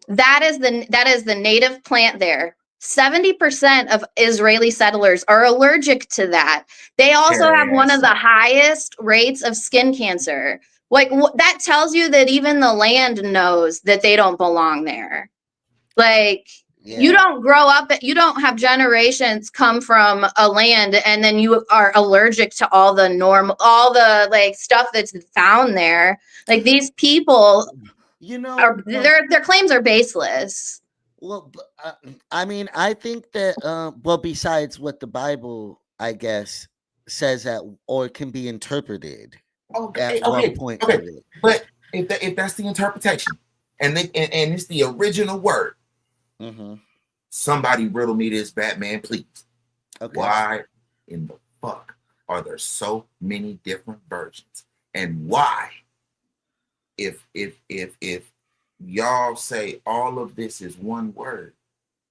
C: That is the native plant there. 70% of Israeli settlers are allergic to that. They also have one of the highest rates of skin cancer. Like, that tells you that even the land knows that they don't belong there. Like, you don't grow up, you don't have generations come from a land and then you are allergic to all the like stuff that's found there. Like, these people, their claims are baseless.
A: Well, I mean, I think that well, besides what the Bible, I guess, says at or can be interpreted at
B: Okay,
A: one
B: okay,
A: point
B: okay.
A: of it.
B: But if that's the interpretation, and it's the original word,
A: Mm-hmm.
B: somebody riddle me this, Batman, please.
A: Okay.
B: Why in the fuck are there so many different versions? And why, if y'all say all of this is one word,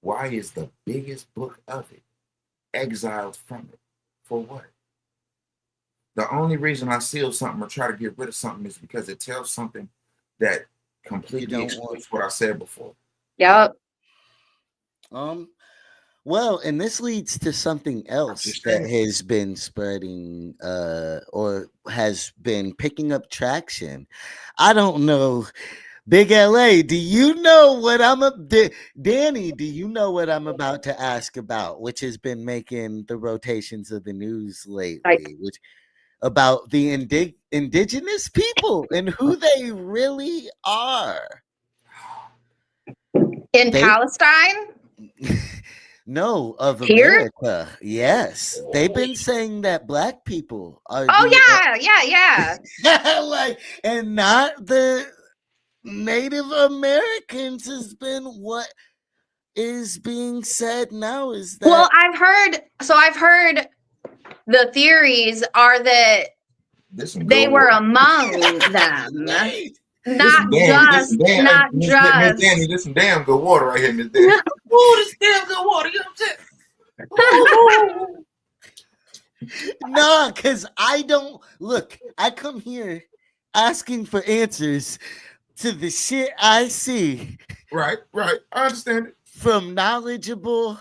B: why is the biggest book of it exiled from it? For what? The only reason I seal something or try to get rid of something is because it tells something that completely
A: don't want.
B: excludes what I said before.
C: Yep.
A: Well, and this leads to something else
B: just
A: that
B: saying.
A: has been spreading or has been picking up traction. I don't know. Big LA, do you know what Danny, do you know what I'm about to ask about, which has been making the rotations of the news
C: Like
A: lately, which about the indigenous people and who they really are.
C: in
A: They
C: Palestine?
A: No, of
C: Here?
A: America. Yes. They've been saying that black people are
C: Oh yeah.
A: like, and not the Native Americans has been what is being said now is
C: Well,
A: that
C: I've heard the theories are that
B: This some
C: they
B: good
C: were
B: water.
C: among them.
A: right.
B: This some damn,
C: Not
B: Miss Danny,
C: just.
B: this some damn good water right here, Miss Danny. Oh, this damn good water. You know what I'm saying?
A: No, because I don't look, I come here asking for answers to the shit I see
B: Right. I understand it.
A: from knowledgeable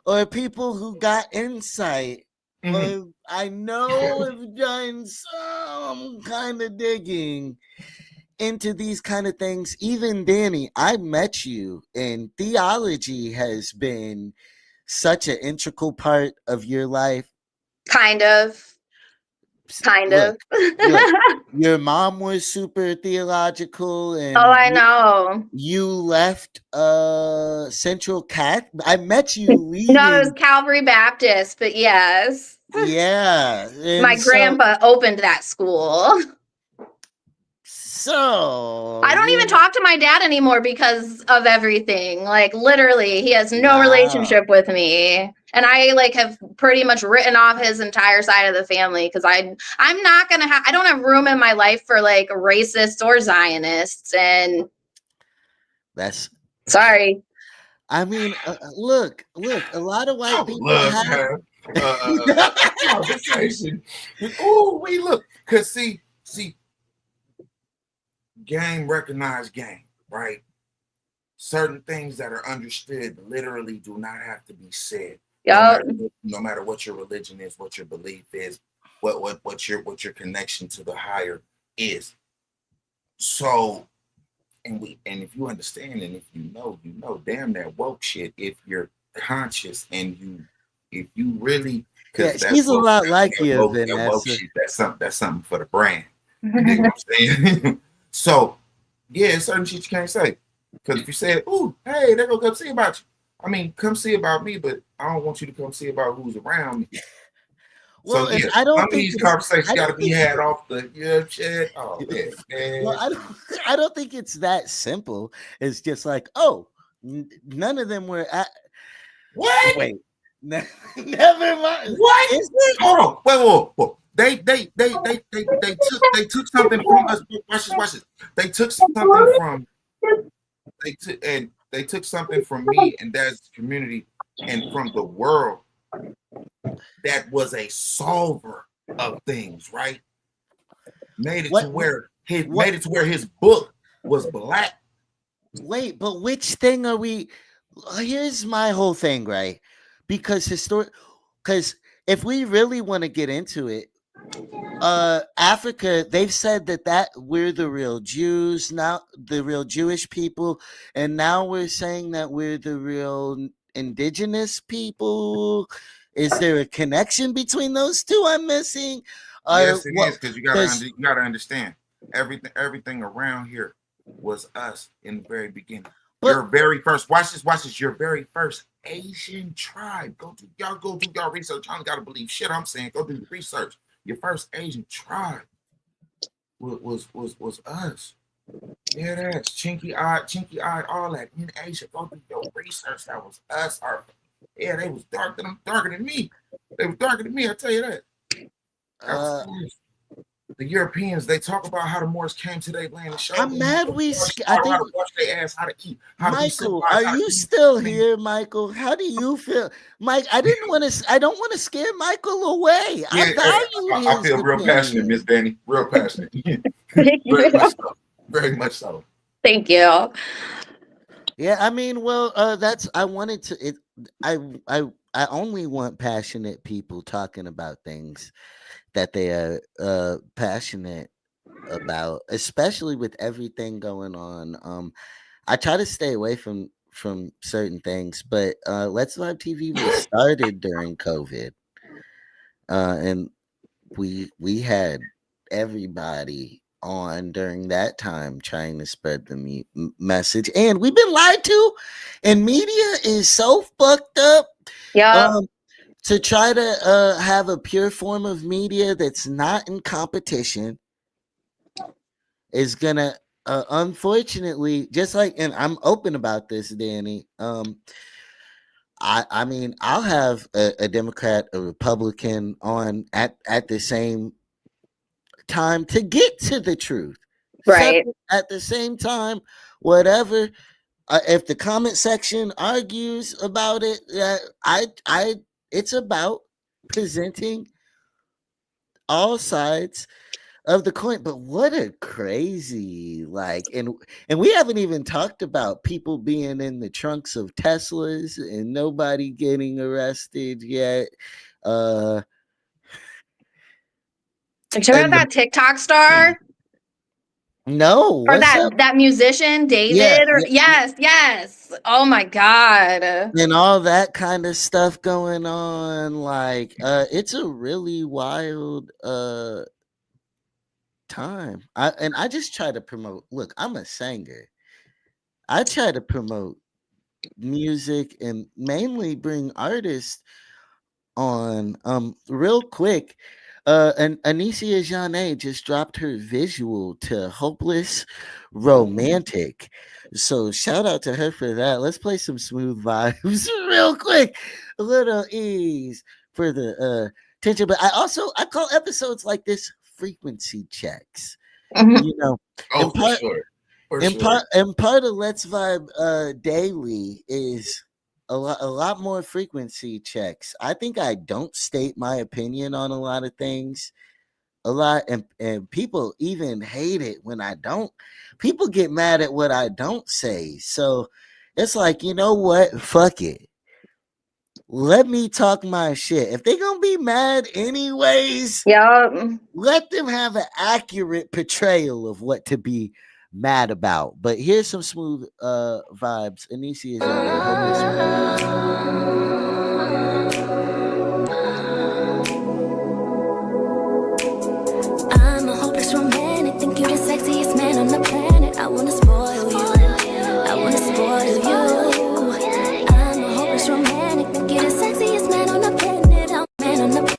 A: or people who got insight, or I know have done some kind of digging into these kind of things. Even Danny, I met you, and theology has been such an integral part of your life.
C: Kind of.
A: Look, look, your mom was super theological,
C: Oh,
A: and
C: I know.
A: you left Central Cat. I met you
C: No, it was
A: leaving.
C: Calvary Baptist, but yes.
A: Yeah,
C: My
A: and
C: grandpa opened that school.
A: so
C: I don't even talk to my dad anymore because of everything. Like literally, he has no
A: wow.
C: relationship with me. And I like have pretty much written off his entire side of the family because I'm not gonna have I don't have room in my life for like racists or Zionists. And
A: That's
C: sorry.
A: I mean, look, a lot of
B: I
A: white
B: would
A: people
B: love to
A: have.
B: have a conversation. Oh, we look, cause see, game recognize game, right? Certain things that are understood literally do not have to be said.
C: Yep.
B: No matter what your religion is, what your belief is, what your connection to the higher is. So, and if you understand and if you know, damn that woke shit. If you're conscious and if you really,
A: Yeah,
B: because that
A: she's a
B: woke,
A: lot like you,
B: that woke
A: Vanessa.
B: shit, that's something for the brand. You dig what I'm saying? So, yeah, certain shit you can't say. Because if you say, ooh, hey, they're gonna come see about you. I mean, come see about me, but I don't want you to come see about who's around me.
A: Well,
B: So
A: and
B: yeah,
A: I
B: some
A: don't
B: of
A: think
B: these
A: it's.
B: conversations
A: I
B: got to
A: don't
B: be
A: think.
B: had off the shit. Oh man.
A: Well, I don't. I don't think it's that simple. It's just like, oh, none of them were at.
B: What?
A: Wait, never mind.
B: What?
A: Is it?
B: Hold on. Wait, whoa. They took something from us. Watch this. They took something from they took something from me and Dad's community and from the world that was a solver of things, right? Made it to
A: What?
B: where
A: What?
B: his book was black.
A: Wait, but which thing are we? Here's my whole thing, right? Because because if we really want to get into it, Africa, they've said that we're the real Jews now, the real Jewish people, and now we're saying that we're the real indigenous people. Is there a connection between those two I'm missing? Or
B: Yes, it
A: what
B: is, because
A: does
B: you gotta understand everything around here was us in the very beginning. Your very first, watch this, your very first Asian tribe. Go do y'all research. I don't gotta believe shit I'm saying. Go do the research. Your first Asian tribe was us. Yeah, that's chinky eye, all that in Asia. Go do your research. That was us. They was darker than me. They were darker than me, I tell you that. The Europeans, they talk about how the Moors came to their land and showed
A: I'm mad
B: how to wash their ass, how to eat, how to be
A: Michael,
B: civilized.
A: are you still here, Michael? How do you feel? Mike, I don't want to scare Michael away.
B: Yeah,
A: I value
B: I feel real passionate, Miss Danny. Real passionate. Very much so. Very much so.
C: Thank you.
A: Yeah, I mean, well, I wanted to I only want passionate people talking about things that they are passionate about, especially with everything going on. I try to stay away from certain things, but Let's Vibe TV was started during COVID, and we had everybody on during that time trying to spread the message, and we've been lied to, and media is so fucked up.
C: Yeah.
A: To try to have a pure form of media that's not in competition is gonna unfortunately, just like, and I'm open about this, Danny. I mean, I'll have a Democrat, a Republican on at the same time to get to the truth.
C: Right.
A: At the same time, whatever. If the comment section argues about it, it's about presenting all sides of the coin. But what a crazy, like, and we haven't even talked about people being in the trunks of Teslas and nobody getting arrested yet.
C: Check out that TikTok star.
A: No,
C: Or
A: what's up?
C: that musician, David. Yes. Oh my God.
A: And all that kind of stuff going on. Like, it's a really wild time. I just try to promote. Look, I'm a singer. I try to promote music and mainly bring artists on. Real quick, and Anicia Janae just dropped her visual to Hopeless Romantic. So shout out to her for that. Let's play some smooth vibes real quick. A little ease for the tension. But I call episodes like this frequency checks. You know,
B: Oh, for sure.
A: And part of Let's Vibe Daily is a lot more frequency checks. I think I don't state my opinion on a lot of things a lot, and people even hate it when I don't. People get mad at what I don't say. So it's like, you know what? Fuck it. Let me talk my shit. If they gonna be mad anyways, let them have an accurate portrayal of what to be mad about. But here's some smooth vibes. Anicia is on
H: I'm a hopeless romantic, think you're the sexiest man on the planet. I wanna spoil you, I wanna spoil you. I'm a hopeless romantic, think you're the sexiest man on the planet. I'm a man on the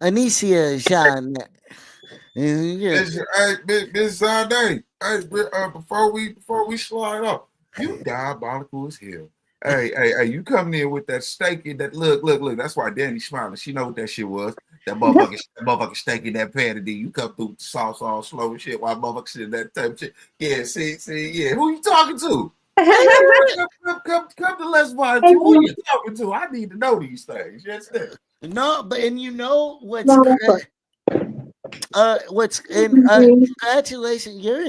A: Anicia Jean. Yeah.
B: Miss Zade. Hey, before we slide off, you diabolical as hell. Hey, you coming in with that steak in that look. That's why Danny's smiling. She know what that shit was. That motherfucking steak in that pan. You come through with the sauce all slow and shit while motherfucker shit in that type of shit. Yeah, see, yeah. Who you talking to? Come to Let's Vibe TV. Who you talking to? I need to know these things. Yes, sir.
A: No, but and you know congratulations, you're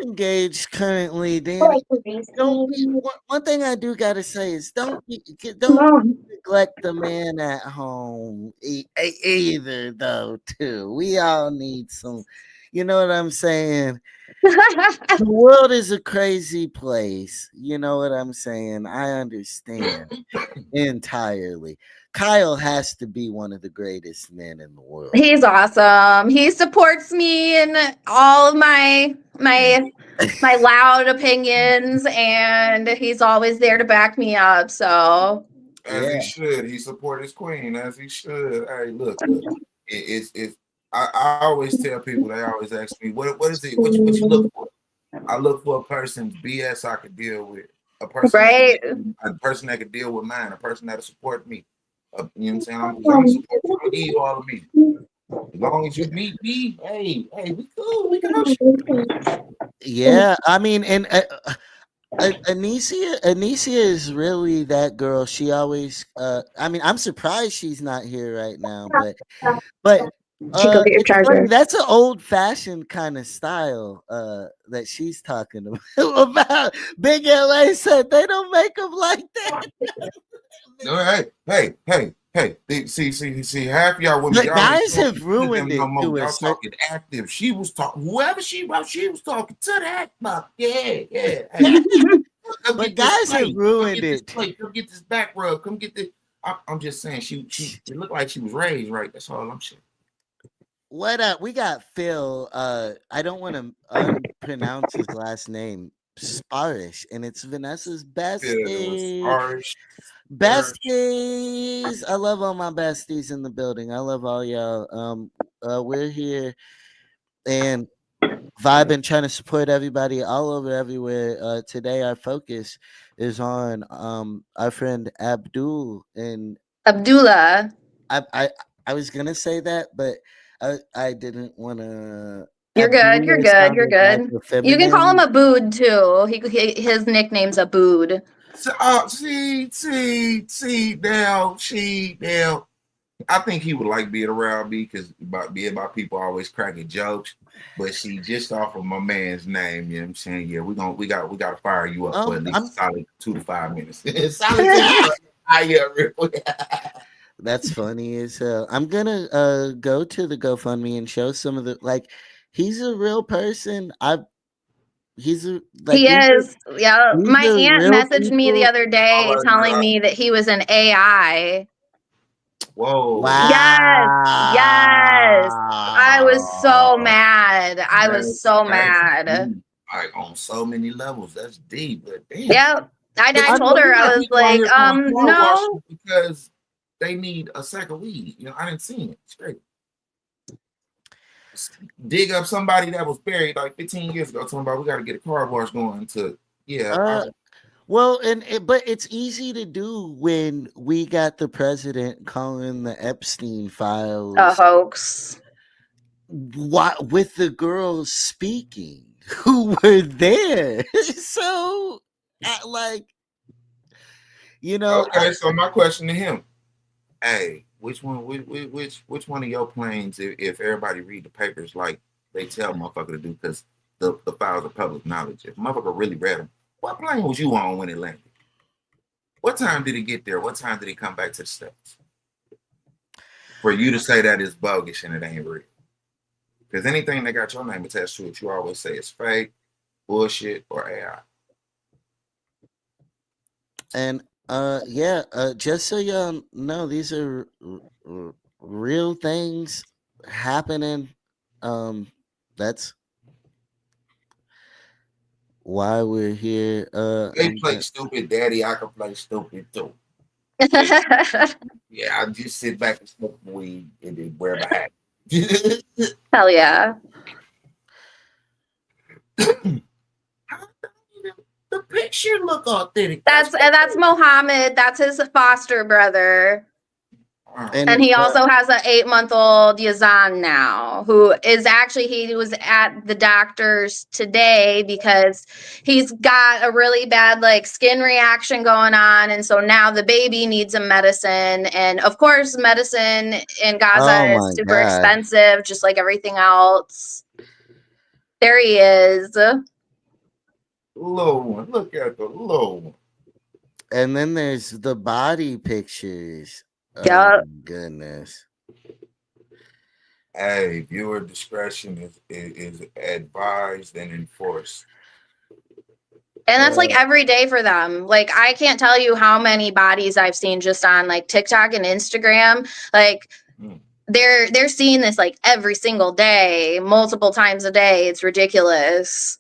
A: engaged currently, Danny. Don't be one thing I do gotta say is don't neglect the man at home either though too. We all need some, you know what I'm saying? The world is a crazy place. You know what I'm saying? I understand entirely. Kyle has to be one of the greatest men in the world.
C: He's awesome. He supports me in all of my loud opinions, and he's always there to back me up. So
B: As he should. He support his queen as he should. Hey, look. It's I always tell people, they always ask me, what is it? What you look for? I look for a person's BS I could deal with. A person that could deal with mine, a person that'll support me. You know what I'm saying? I'm supposed to need all of me. As long as you meet me, hey, we cool. We can help you.
A: Yeah, I mean, and Anicia is really that girl. She always I mean, I'm surprised she's not here right now, but it's funny, that's an old fashioned kind of style that she's talking about. Big LA said they don't make them like that.
B: No, hey. See, half y'all women,
A: y'all guys have ruined it.
B: Y'all talking active. She was talking, whoever she was talking to that fuck. Yeah. Hey,
A: but guys have ruined it.
B: Come get this back rub. Come get this. I'm just saying, she it looked like she was raised right. That's all I'm saying.
A: What up? We got Phil. I don't want to pronounce his last name. Sparish, and it's Vanessa's bestie. Besties. I love all my besties in the building. I love all y'all. We're here and vibing, trying to support everybody all over everywhere. Today our focus is on our friend Abdullah. I was gonna say that, but I didn't want to.
C: You're good. You can call him Abood too. His nickname's Abood.
B: So, see now. I think he would like being around me because about people always cracking jokes. But see, just off of my man's name, you know what I'm saying? Yeah, we got to fire you up for at least a solid 2 to 5 minutes.
A: That's funny as hell. I'm gonna go to the GoFundMe and show some of the he's a real person. He is.
C: Yeah. My aunt messaged me the other day telling me that he was an AI.
B: Whoa.
A: Wow.
C: Yes. I was so mad.
B: Like on so many levels. That's deep. But damn.
C: Yep. I told her, I was like, no.
B: Because they need a sack of weed. You know, I didn't see it. It's great. Dig up somebody that was buried like 15 years ago. Talking about we got to get a car wash going to
A: well, but it's easy to do when we got the president calling the Epstein files
C: a hoax.
A: With the girls speaking who were there, so
B: Okay, so my question to him, hey, which one of your planes, if everybody read the papers like they tell motherfucker to do, because the files are public knowledge, if motherfucker really read them, what plane was you on when it landed? What time did it get there? What time did it come back to the States? For you to say that is bogus and it ain't real. Because anything that got your name attached to it, you always say it's fake, bullshit, or AI.
A: And just so y'all know, these are real things happening. That's why we're here.
B: They play stupid, daddy. I can play stupid too. Yeah, I just sit back and smoke weed and then wear my hat.
C: Hell yeah.
B: The picture look authentic.
C: That's Mohammed. That's his foster brother. And he also has an 8-month-old Yazan now, who is actually, he was at the doctor's today because he's got a really bad like skin reaction going on. And so now the baby needs a medicine. And of course, medicine in Gaza
A: Oh
C: is
A: my
C: super
A: God.
C: expensive, just like everything else. There he is.
B: Low one. Look at the low one.
A: And then there's the body pictures. Oh
C: Yup.
A: my goodness.
B: Hey, viewer discretion is advised and enforced.
C: And that's like every day for them. Like I can't tell you how many bodies I've seen just on like TikTok and Instagram. Like they're seeing this like every single day, multiple times a day. It's ridiculous.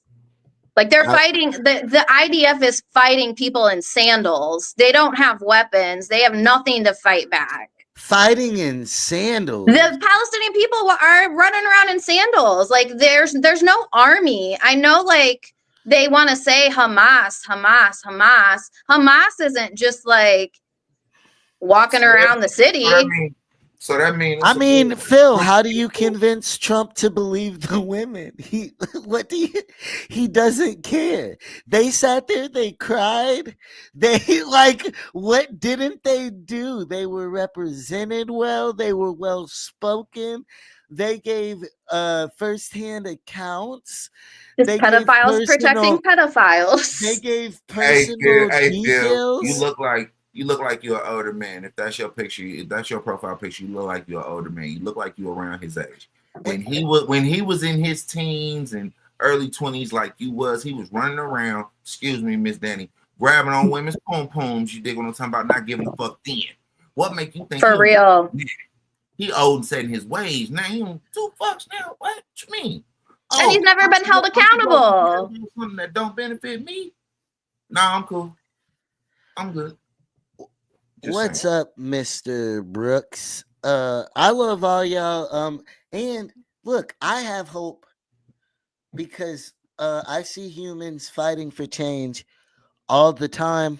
C: Like they're fighting the IDF is fighting people in sandals. They don't have weapons. They have nothing to fight back.
A: Fighting in sandals.
C: The Palestinian people are running around in sandals. Like there's no army. I know like they want to say Hamas. Hamas isn't just like walking around the city.
B: So that means
A: I mean, Phil, how do you convince Trump to believe the women? He doesn't care. They sat there, they cried. They like, what didn't they do? They were represented well, they were well spoken, they gave firsthand accounts.
C: Just pedophiles protecting pedophiles.
A: They gave personal details.
B: Phil, you look like you're an older man. If that's your picture, if that's your profile picture, you look like you're an older man. You look like you're around his age. When he was in his teens and early 20s, like you was, he was running around, excuse me, Miss Danny, grabbing on women's pom-poms. You dig what I'm talking about? Not giving a fuck then. What make you think
C: for real?
B: He old and set in his ways. Now he don't do fucks now. What you mean?
C: And he's never been held accountable.
B: Something that don't benefit me? Nah, I'm cool. I'm good.
A: What's up, Mr. Brooks? I love all y'all. And look, I have hope because I see humans fighting for change all the time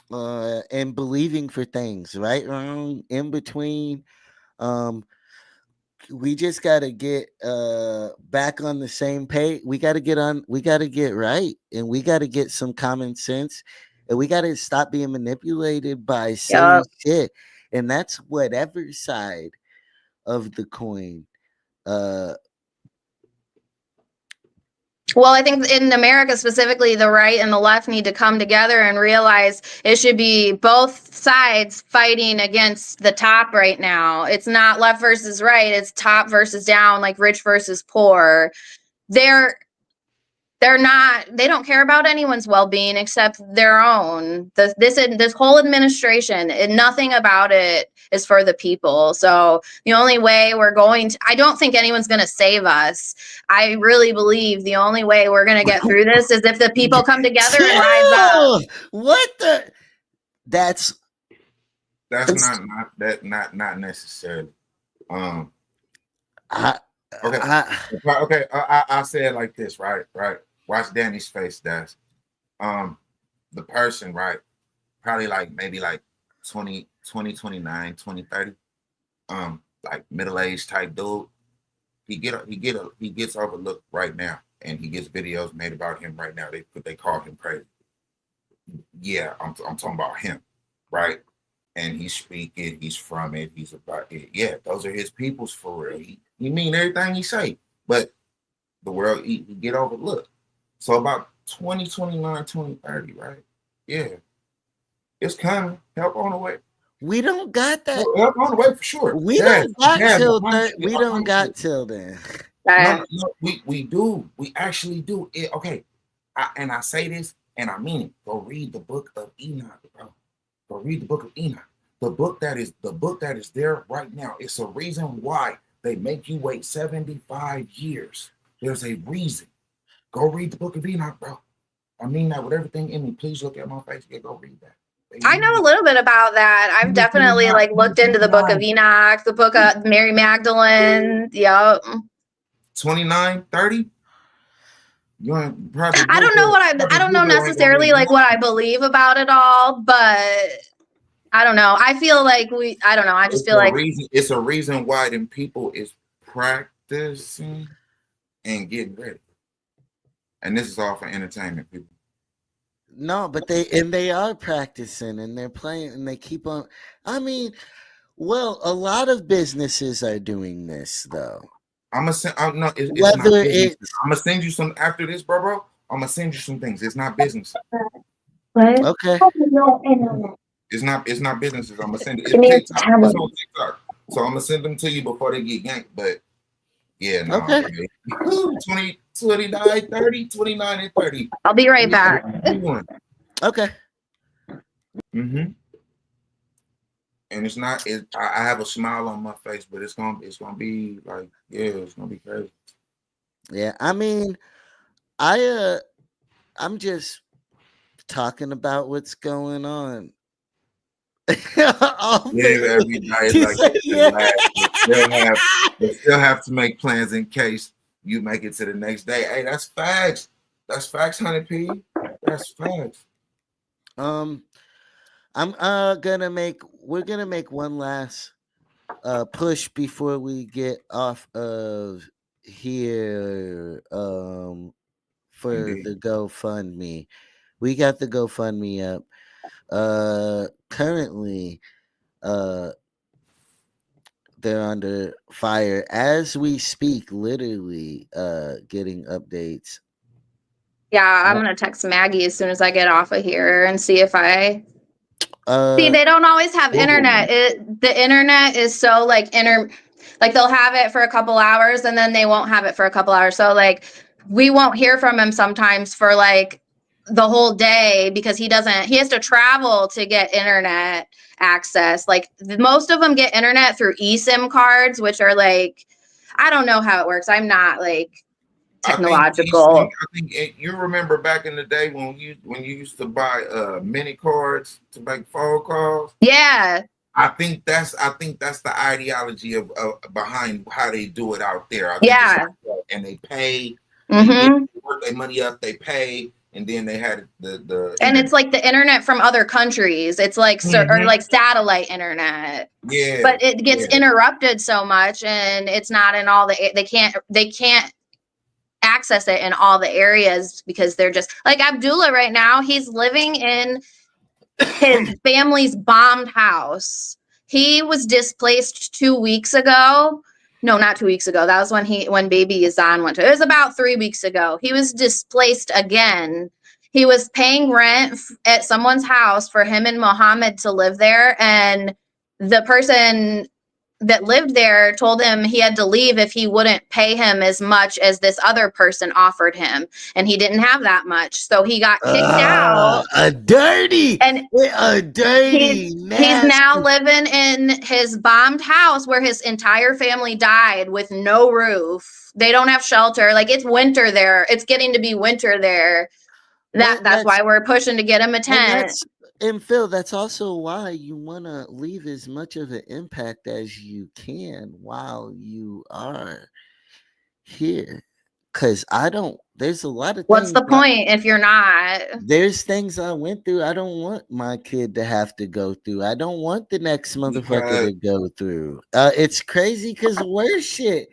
A: and believing for things, right, wrong, in between. We just got to get back on the same page. We got to get right, and we got to get some common sense. And we got to stop being manipulated by silly shit. And that's whatever side of the coin.
C: Well, I think in America specifically, the right and the left need to come together and realize it should be both sides fighting against the top right now. It's not left versus right. It's top versus down, like rich versus poor. They don't care about anyone's well-being except their own. This whole administration, nothing about it is for the people. So the only way I don't think anyone's going to save us. I really believe the only way we're going to get through this is if the people come together and rise up.
A: What the? That's
B: not necessarily. Okay. I say it like this, right? Watch Danny's face, Dash. The person, right? Probably maybe 20, 29, 20, 30. Like middle-aged type dude. He gets overlooked right now, and he gets videos made about him right now. They call him crazy. Yeah, I'm talking about him, right? And he's speaking, he's from it, he's about it. Yeah, those are his peoples for real. He mean everything he say, but the world he get overlooked. So about 2029, 2030, right? Yeah. It's coming. Help on the way.
A: We don't got that.
B: Help on the way for sure.
A: We don't got till then.
B: No, we do. We actually do. Okay. And I say this and I mean it. Go read the book of Enoch, bro. Go read the book of Enoch. The book that is there right now. It's a reason why they make you wait 75 years. There's a reason. Go read the book of Enoch, bro. I mean that with everything in me. Please look at my face. Yeah, go read that.
C: I know a little bit about that. I've definitely like looked into the Book of Enoch, the Book of Mary Magdalene. Yep.
B: 29, 30. You ain't probably
C: I don't know I don't know
B: Google ain't gonna
C: necessarily
B: make
C: like what I believe about it all, but I don't know. I feel like I don't know. I just feel like
B: it's a reason why them people is practicing and getting ready. And this is all for entertainment, people.
A: No, but they are practicing and they're playing and they keep on. I mean, well, a lot of businesses are doing this though.
B: I'm gonna send. No, it's not
A: Whether
B: business.
A: it's
B: I'm gonna send you some after this, bro. I'm gonna send you some things. It's not business.
A: okay,
B: It's not businesses. I'm gonna send it.
C: to
B: It's
C: me it's
B: TikTok. It's on TikTok. So I'm gonna send them to you before they get yanked. But yeah, no,
A: okay.
B: 20, 29, 30, 29, and 30.
C: I'll be right back.
B: 21.
A: Okay.
B: Mm-hmm. And it's not. I have a smile on my face, but it's gonna be like, yeah, it's gonna be crazy.
A: Yeah, I mean, I'm just talking about what's going on.
B: Yeah, everybody like they still have to make plans in case you make it to the next day. Hey, that's facts. That's facts, 100p. That's facts.
A: I'm we're gonna make one last push before we get off of here for
B: Indeed.
A: the GoFundMe. We got the GoFundMe up. Currently they're under fire as we speak, literally getting updates.
C: Yeah, I'm gonna text Maggie as soon as I get off of here and see if I see. They don't always have internet. The internet is so like like they'll have it for a couple hours and then they won't have it for a couple hours. So like we won't hear from him sometimes for like the whole day because he has to travel to get internet access. Like most of them get internet through eSIM cards, which are like, I don't know how it works. I'm not like technological.
B: I think you remember back in the day when you used to buy mini cards to make phone calls.
C: Yeah.
B: I think that's the ideology of behind how they do it out there. I think
C: Yeah.
B: it's like and they pay,
C: Mm-hmm.
B: they work their money up, they pay, and then they had the
C: and it's like the internet from other countries. It's like or like satellite internet.
B: Yeah.
C: But it gets interrupted so much, and it's not in all the they can't access it in all the areas because they're just like Abdullah right now. He's living in his family's bombed house. He was displaced 2 weeks ago. No, not 2 weeks ago. That was when baby Yazan went to. It was about 3 weeks ago. He was displaced again. He was paying rent at someone's house for him and Mohammed to live there, and the person that lived there told him he had to leave if he wouldn't pay him as much as this other person offered him, and he didn't have that much, so he got kicked out.
A: He's
C: now living in his bombed house where his entire family died with no roof. They don't have shelter. Like it's winter there. It's getting to be winter there. That's why we're pushing to get him a tent.
A: And Phil, that's also why you want to leave as much of an impact as you can while you are here. Because there's a lot of
C: What's the point if you're not?
A: There's things I went through I don't want my kid to have to go through. I don't want the next motherfucker to go through. It's crazy because worse shit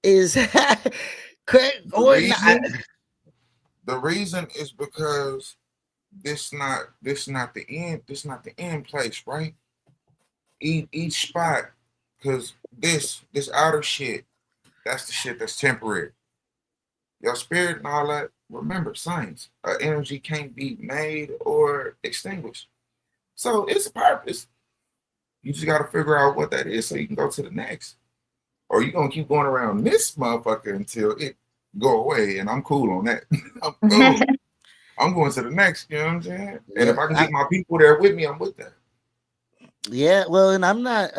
A: is
B: the reason is because this not the end. This not the end place, right? Each spot, because this outer shit, that's the shit that's temporary. Your spirit and all that. Remember, science. Energy can't be made or extinguished. So it's a purpose. You just got to figure out what that is so you can go to the next. Or you're going to keep going around this motherfucker until it go away. And I'm cool on that. I'm cool. I'm going to the next, you know what I'm saying? And if I can get my people there with me, I'm with that.
A: Yeah, well, and I'm not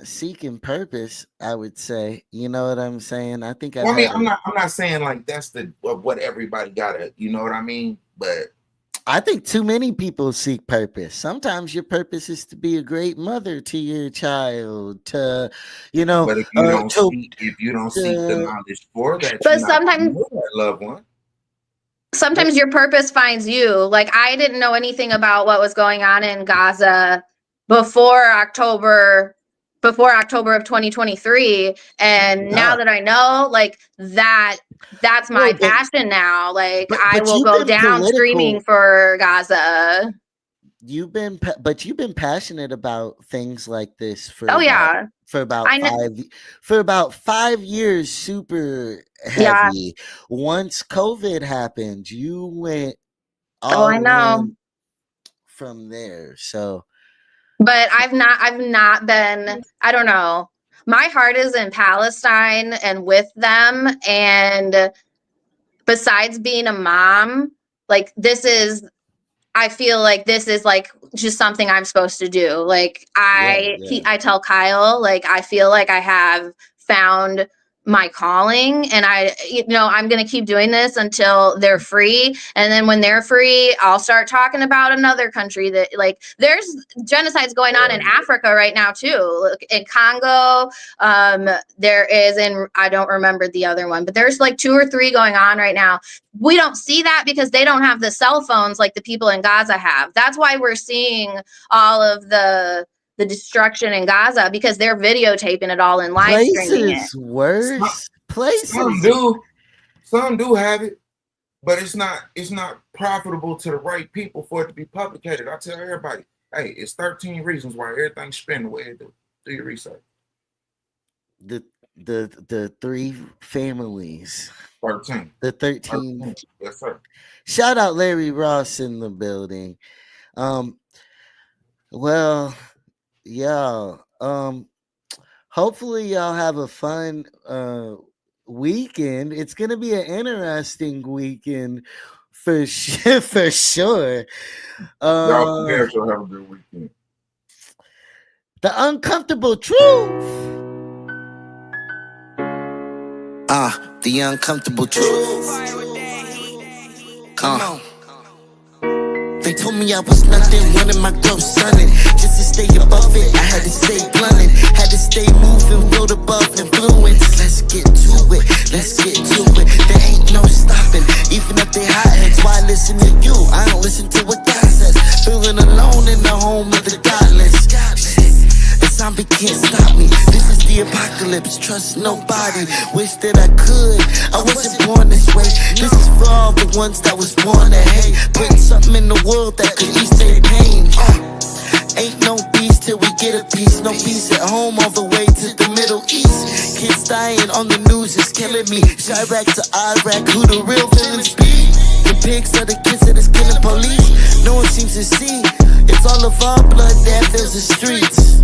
A: seeking purpose, I would say. You know what I'm saying? I think
B: I'm not saying like that's what everybody gotta, you know what I mean? But
A: I think too many people seek purpose. Sometimes your purpose is to be a great mother to your child, to, you know,
B: But if you don't
A: to,
B: seek the knowledge for that, you're
C: But
B: not gonna
C: sometimes
B: know that loved one.
C: sometimes your purpose finds you. Like, I didn't know anything about what was going on in Gaza before October of 2023, and now that I know, like, that's my
A: No, but
C: passion now. Like, I will
A: you've
C: go
A: been
C: down screaming
A: political.
C: for Gaza.
A: But you've been passionate about things like this
C: Oh yeah,
A: for about
C: I know.
A: for about 5 years, super
C: Yeah.
A: heavy. Once COVID happened, you went
C: Oh, I
A: all
C: know.
A: in from there. So
C: But I've not been, I don't know. My heart is in Palestine and with them. And besides being a mom, like, I feel like this is like just something I'm supposed to do. Like,
A: yeah.
C: I tell Kyle, like, I feel like I have found my calling, and I'm going to keep doing this until they're free. And then when they're free, I'll start talking about another country that, like, there's genocides going on in Africa right now too. Look, in Congo, there is I don't remember the other one, but there's like 2 or 3 going on right now. We don't see that because they don't have the cell phones like the people in Gaza have. That's why we're seeing all of the destruction in Gaza, because they're videotaping it all and live streaming it.
A: Places worse. Places.
B: Some do have it, but it's not profitable to the right people for it to be publicated. I tell everybody, hey, it's 13 reasons why everything's spinning the way it do. Do your research.
A: The 3 families.
B: 13.
A: The 13.
B: Yes, sir.
A: Shout out Larry Ross in the building. Well, yeah. Hopefully y'all have a fun weekend. It's gonna be an interesting weekend for sure. For sure.
B: Y'all have a good weekend.
A: The uncomfortable truth.
I: The uncomfortable truth. Come on. They told me I was nothing, wanted my growth sunning. Just to stay above it, I had to stay blunting. Had to stay moving, float above influence. Let's get to it, let's get to it. There ain't no stopping, even if they hotheads. Why listen to you? I don't listen to what God says. Feeling alone in the home of the godless. A zombie can't stop me. This is the apocalypse, trust nobody. Wish that I could, I wasn't born this way. This is for all the ones that was born to hate. Putting something in the world that could ease their pain. Ain't no peace till we get a piece. No peace at home all the way to the Middle East. Kids dying on the news is killing me. Chirac to Iraq, who the real villains be? The pigs are the kids that is killing police. No one seems to see, it's all of our blood that fills the streets.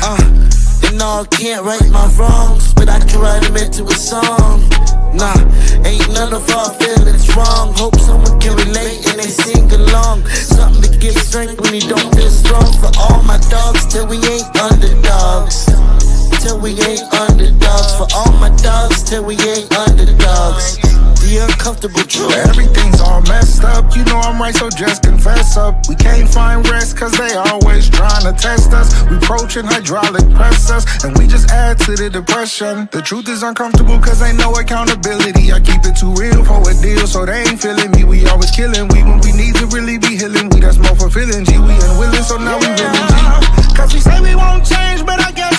I: And no, I can't right my wrongs, but I can write them into a song. Nah, ain't none of our feelings wrong. Hope someone can relate and they sing along. Something to give strength when you don't feel strong. For all my dogs, till we ain't underdogs. Till we ain't underdogs. For all my dogs, till we ain't underdogs. The uncomfortable truth.
J: Everything's all messed up, you know I'm right, so just confess up. We can't find rest, cause they always trying to test us. We approaching hydraulic press us, and we just add to the depression. The truth is uncomfortable, cause ain't no accountability. I keep it too real for a deal, so they ain't feeling me. We always killing, we when we need to really be healing. We that's more fulfilling, G, we unwilling, so now we willing, G. Cause we say we won't change, but I guess